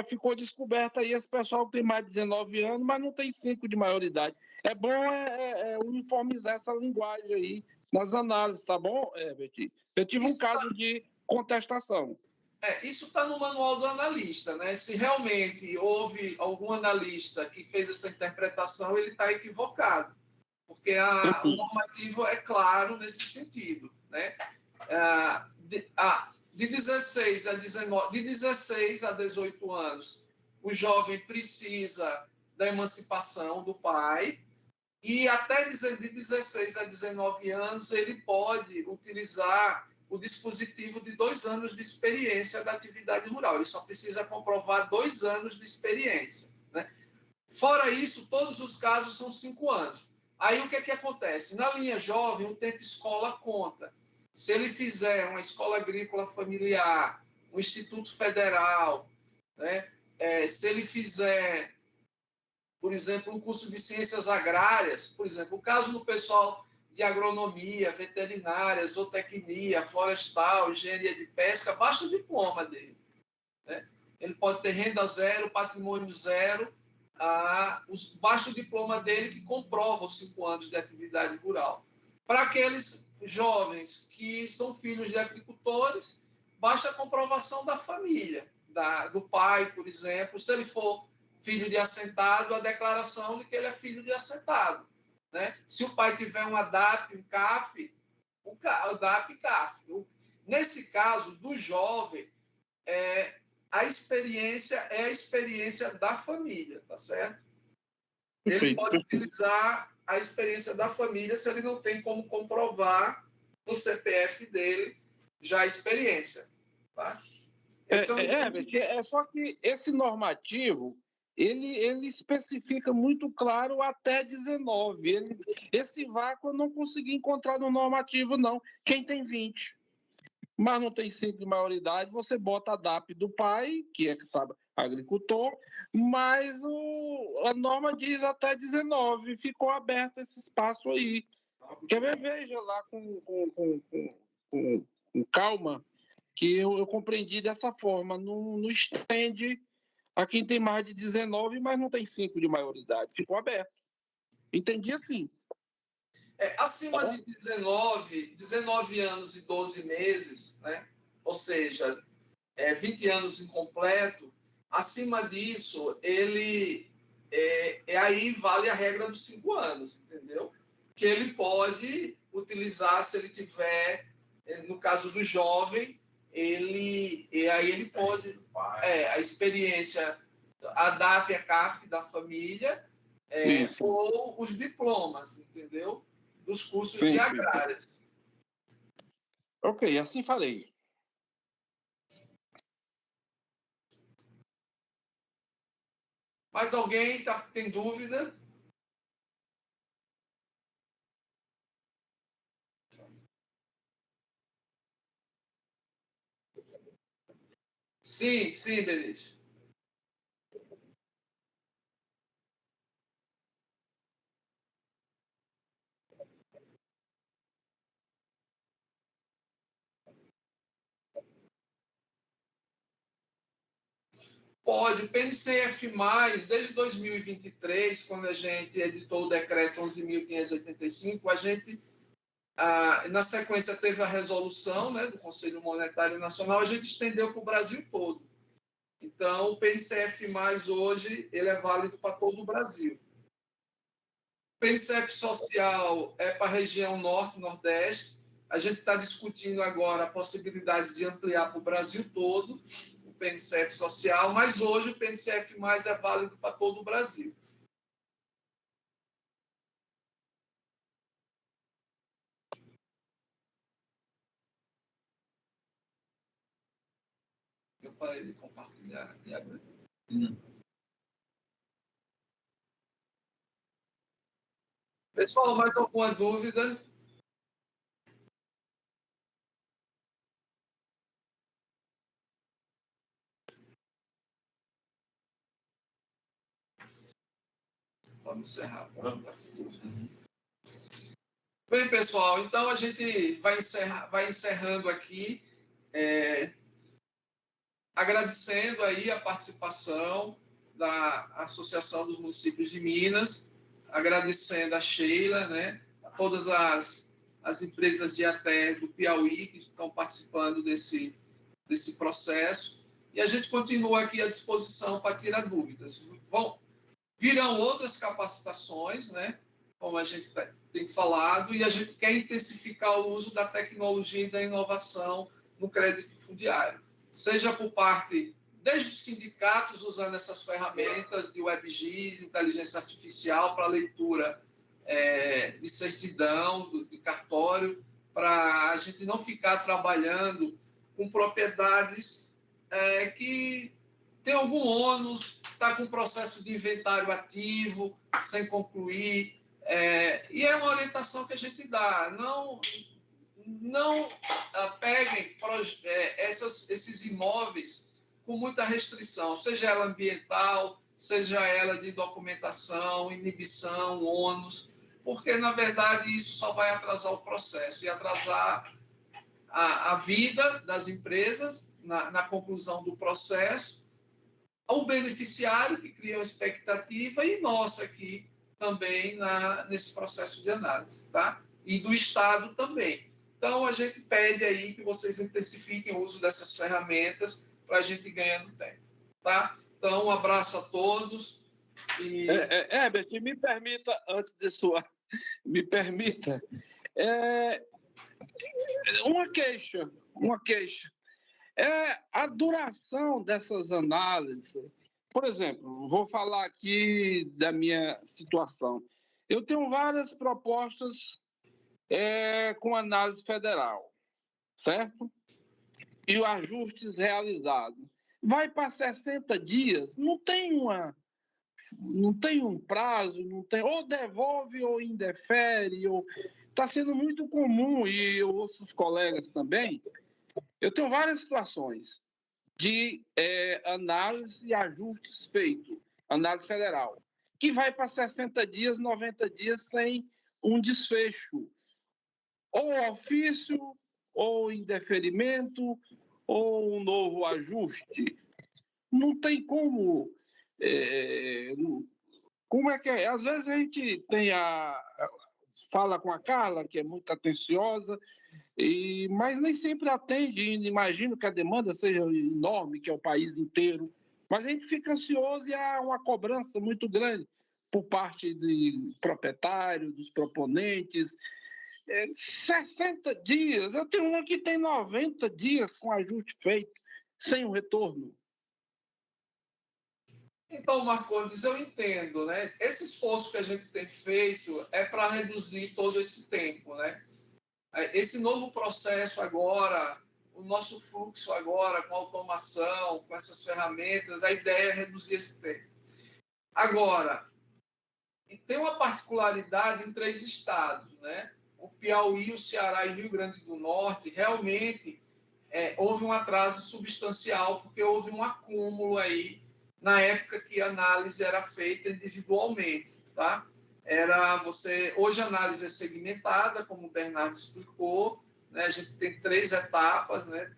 ficou descoberta aí esse pessoal que tem mais de 19 anos, mas não tem 5 de maioridade. É bom uniformizar essa linguagem aí nas análises, tá bom, Herbert? Eu tive um caso de contestação. Isso está no manual do analista, né? Se realmente houve algum analista que fez essa interpretação, ele está equivocado, porque o normativo é claro nesse sentido, né? De 16 a 18 anos, o jovem precisa da emancipação do pai, e até de 16 a 19 anos ele pode utilizar o dispositivo de 2 anos de experiência da atividade rural. Ele só precisa comprovar 2 anos de experiência. Né? Fora isso, todos os casos são 5 anos. Aí o que acontece? Na linha jovem, o tempo escola conta. Se ele fizer uma escola agrícola familiar, um instituto federal, né? Se ele fizer, por exemplo, um curso de ciências agrárias, por exemplo, o caso do pessoal de agronomia, veterinária, zootecnia, florestal, engenharia de pesca, basta o diploma dele. Né? Ele pode ter renda zero, patrimônio zero, basta o diploma dele que comprova os 5 anos de atividade rural. Para aqueles jovens que são filhos de agricultores, basta a comprovação da família, do pai, por exemplo. Se ele for filho de assentado, a declaração de que ele é filho de assentado. Né? Se o pai tiver uma DAP, um CAF, o DAP e CAF. Nesse caso, do jovem, a experiência é a experiência da família, tá certo? Ele pode utilizar a experiência da família se ele não tem como comprovar no CPF dele já a experiência. Tá? Só que esse normativo, ele especifica muito claro até 19. Esse vácuo eu não consegui encontrar no normativo, não. Quem tem 20, mas não tem 5 de maioridade, você bota a DAP do pai, que agricultor, mas a norma diz até 19. Ficou aberto esse espaço aí. Quer ver? Veja lá com calma, que eu compreendi dessa forma. Não estende a quem tem mais de 19, mas não tem 5 de maioridade. Ficou aberto. Entendi assim. Acima de 19 anos e 12 meses, né? Ou seja, 20 anos incompleto, acima disso, aí vale a regra dos 5 anos, entendeu? Que ele pode utilizar, se ele tiver, no caso do jovem, aí ele pode, a experiência, a DAP e a CAF da família, sim. ou os diplomas, entendeu? Dos cursos de agrárias. Ok, assim falei. Mais alguém tem dúvida? Sim, Benício. Pode. O PNCF+, desde 2023, quando a gente editou o decreto 11.585, a gente, na sequência, teve a resolução, né, do Conselho Monetário Nacional, a gente estendeu para o Brasil todo. Então, o PNCF+, hoje, ele é válido para todo o Brasil. O PNCF social é para a região norte e nordeste. A gente está discutindo agora a possibilidade de ampliar para o Brasil todo. PNCF social, mas hoje o PNCF mais é válido para todo o Brasil. Eu parei de compartilhar e abrir. Pessoal, mais alguma dúvida? Vamos encerrar. Bem, pessoal, então a gente vai encerrando aqui, agradecendo aí a participação da Associação dos Municípios de Minas, agradecendo a Sheila, né, a todas as empresas de ATE do Piauí que estão participando desse processo, e a gente continua aqui à disposição para tirar dúvidas. Virão outras capacitações, né, como a gente tem falado, e a gente quer intensificar o uso da tecnologia e da inovação no crédito fundiário, seja por parte, desde os sindicatos usando essas ferramentas de WebGIS, inteligência artificial para leitura de certidão, de cartório, para a gente não ficar trabalhando com propriedades que tem algum ônus, está com processo de inventário ativo, sem concluir, e é uma orientação que a gente dá. Não peguem esses imóveis com muita restrição, seja ela ambiental, seja ela de documentação, inibição, ônus, porque, na verdade, isso só vai atrasar o processo e atrasar a vida das empresas na conclusão do processo, ao beneficiário, que cria uma expectativa, e nós aqui também nesse processo de análise, tá? E do Estado também. Então, a gente pede aí que vocês intensifiquem o uso dessas ferramentas para a gente ir ganhando tempo, tá? Então, um abraço a todos. Herbert, me permita, antes de sua... Me permita... Uma queixa. A duração dessas análises. Por exemplo, vou falar aqui da minha situação. Eu tenho várias propostas com análise federal, certo? E os ajustes realizados. Vai para 60 dias, não tem um prazo, ou devolve ou indefere, está sendo muito comum, e eu ouço os colegas também. Eu tenho várias situações de análise e ajustes feitos, análise federal, que vai para 60 dias, 90 dias sem um desfecho, ou ofício, ou indeferimento, ou um novo ajuste. Não tem como... como é que é? Às vezes a gente fala com a Carla, que é muito atenciosa, mas nem sempre atende. Imagino que a demanda seja enorme, que é o país inteiro, mas a gente fica ansioso e há uma cobrança muito grande por parte do proprietário, dos proponentes. 60 dias, eu tenho uma que tem 90 dias com ajuste feito, sem o retorno. Então, Marcondes, eu entendo, né? Esse esforço que a gente tem feito é para reduzir todo esse tempo, né? Esse novo processo agora, o nosso fluxo agora, com automação, com essas ferramentas, a ideia é reduzir esse tempo. Agora, tem uma particularidade em 3 estados, né? O Piauí, o Ceará e Rio Grande do Norte, realmente houve um atraso substancial, porque houve um acúmulo aí na época que a análise era feita individualmente, tá? Hoje a análise é segmentada, como o Bernardo explicou, né? A gente tem 3 etapas, né?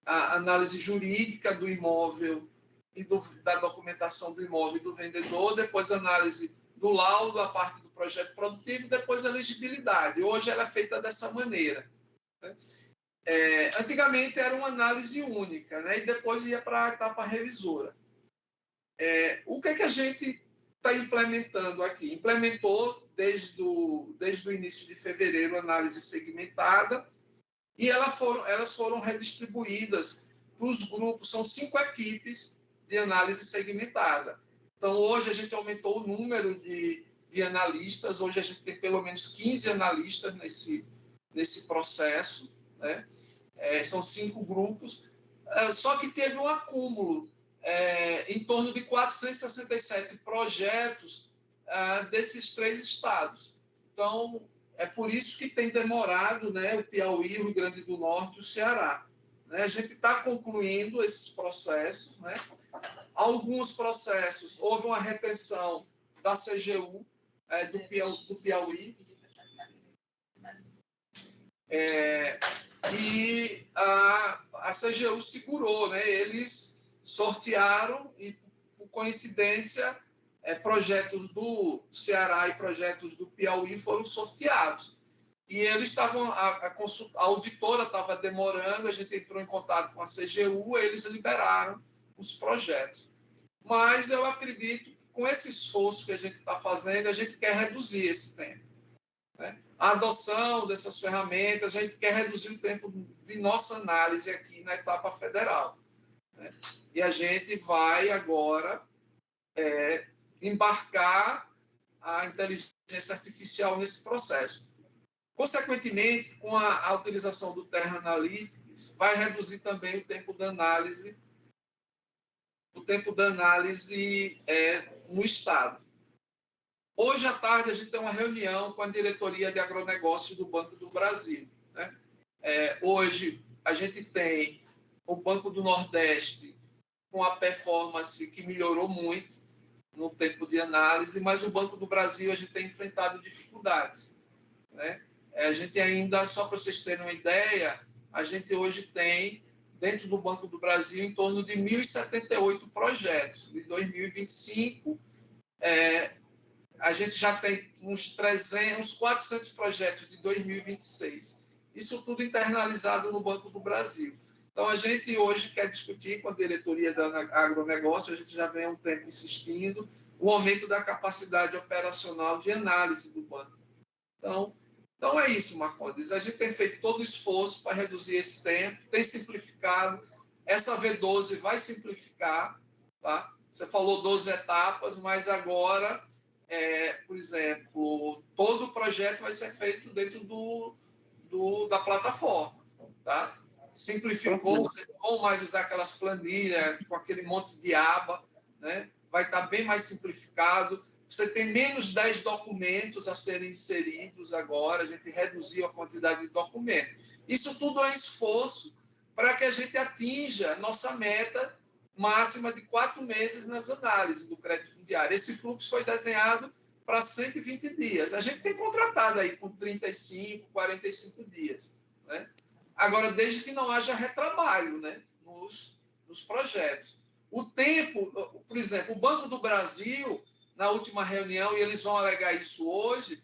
A análise jurídica do imóvel e da documentação do imóvel e do vendedor, depois a análise do laudo, a parte do projeto produtivo, e depois a elegibilidade. Hoje ela é feita dessa maneira, né? Antigamente era uma análise única, né? E depois ia para a etapa revisora. O que a gente está implementando aqui? Implementou desde o início de fevereiro a análise segmentada, e elas foram redistribuídas para os grupos, são 5 equipes de análise segmentada. Então, hoje a gente aumentou o número de analistas, hoje a gente tem pelo menos 15 analistas nesse processo, né? São 5 grupos, só que teve um acúmulo em torno de 467 projetos desses 3 estados. Então, é por isso que tem demorado, né, o Piauí, o Rio Grande do Norte e o Ceará. Né? A gente está concluindo esses processos. Né? Alguns processos, houve uma retenção da CGU, do Piauí, e a CGU segurou, né? Eles sortearam e, por coincidência, projetos do Ceará e projetos do Piauí foram sorteados. E eles estavam, a auditora estava demorando, a gente entrou em contato com a CGU, eles liberaram os projetos. Mas eu acredito que com esse esforço que a gente está fazendo, a gente quer reduzir esse tempo. Né? A adoção dessas ferramentas, a gente quer reduzir o tempo de nossa análise aqui na etapa federal. Né? E a gente vai agora embarcar a inteligência artificial nesse processo. Consequentemente, com a utilização do Terra Analytics, vai reduzir também o tempo da análise, no Estado. Hoje à tarde, a gente tem uma reunião com a diretoria de agronegócio do Banco do Brasil. Né? Hoje, a gente tem o Banco do Nordeste com a performance que melhorou muito no tempo de análise, mas o Banco do Brasil a gente tem enfrentado dificuldades. Né? A gente ainda, só para vocês terem uma ideia, a gente hoje tem, dentro do Banco do Brasil, em torno de 1.078 projetos. De 2025, a gente já tem uns 400 projetos de 2026. Isso tudo internalizado no Banco do Brasil. Então, a gente hoje quer discutir com a diretoria da agronegócio, a gente já vem há um tempo insistindo, o aumento da capacidade operacional de análise do banco. Então é isso, Marcondes. A gente tem feito todo o esforço para reduzir esse tempo, tem simplificado. Essa V12 vai simplificar. Tá? Você falou 12 etapas, mas agora, por exemplo, todo o projeto vai ser feito dentro da plataforma. Tá? Simplificou, você não vão mais usar aquelas planilhas com aquele monte de aba, né? Vai estar bem mais simplificado. Você tem menos 10 documentos a serem inseridos agora, a gente reduziu a quantidade de documentos. Isso tudo é um esforço para que a gente atinja nossa meta máxima de 4 meses nas análises do crédito fundiário. Esse fluxo foi desenhado para 120 dias. A gente tem contratado aí com 35, 45 dias. Né? Agora, desde que não haja retrabalho, né, nos projetos. O tempo, por exemplo, o Banco do Brasil, na última reunião, e eles vão alegar isso hoje,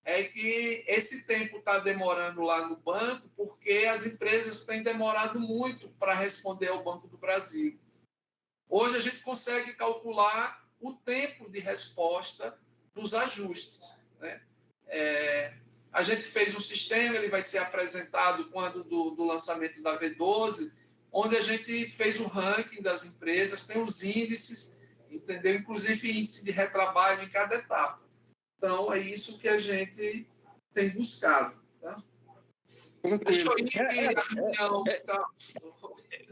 é que esse tempo está demorando lá no banco porque as empresas têm demorado muito para responder ao Banco do Brasil. Hoje a gente consegue calcular o tempo de resposta dos ajustes. Né? A gente fez um sistema, ele vai ser apresentado quando do lançamento da V12, onde a gente fez o ranking das empresas, tem os índices, entendeu? Inclusive índice de retrabalho em cada etapa. Então, é isso que a gente tem buscado. Tá? Deixa eu ir a reunião.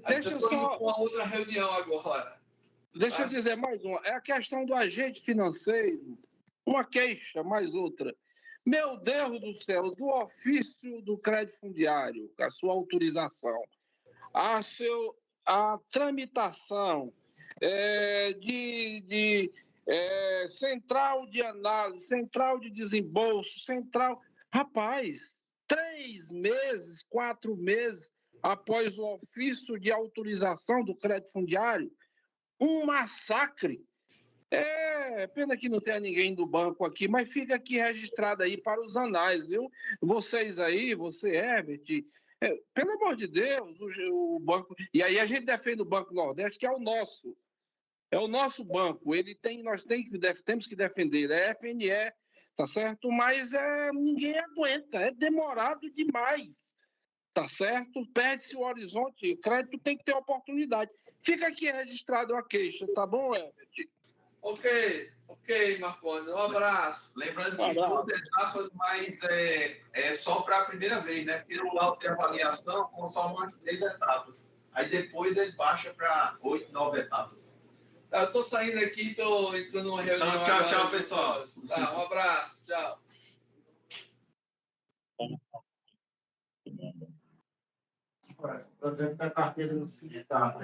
Deixa eu estou indo para uma outra reunião agora. Deixa eu dizer mais uma. É a questão do agente financeiro. Uma queixa, mais outra. Meu Deus do céu, do ofício do crédito fundiário, a sua autorização, a tramitação de central de análise, central de desembolso, central... Rapaz, 3 meses, 4 meses após o ofício de autorização do crédito fundiário, um massacre. Pena que não tenha ninguém do banco aqui, mas fica aqui registrado aí para os anais, viu? Vocês aí, você, Herbert, pelo amor de Deus, o banco... E aí a gente defende o Banco Nordeste, que é o nosso banco. Nós temos que defender, é FNE, tá certo? Mas ninguém aguenta, é demorado demais. Tá certo? Perde-se o horizonte, o crédito tem que ter oportunidade. Fica aqui registrado a queixa, tá bom, Herbert? Ok, Marconi. Um abraço. Lembrando que 2 etapas, mas é só para a primeira vez, né? Porque o laudo de avaliação com só umas 3 etapas. Aí depois ele baixa para 8, 9 etapas. Tá, eu estou saindo aqui, estou entrando numa reunião. Então, tchau, agora, tchau, pessoal. Tá, um abraço. Tchau. Por exemplo, a carteira no sindicato.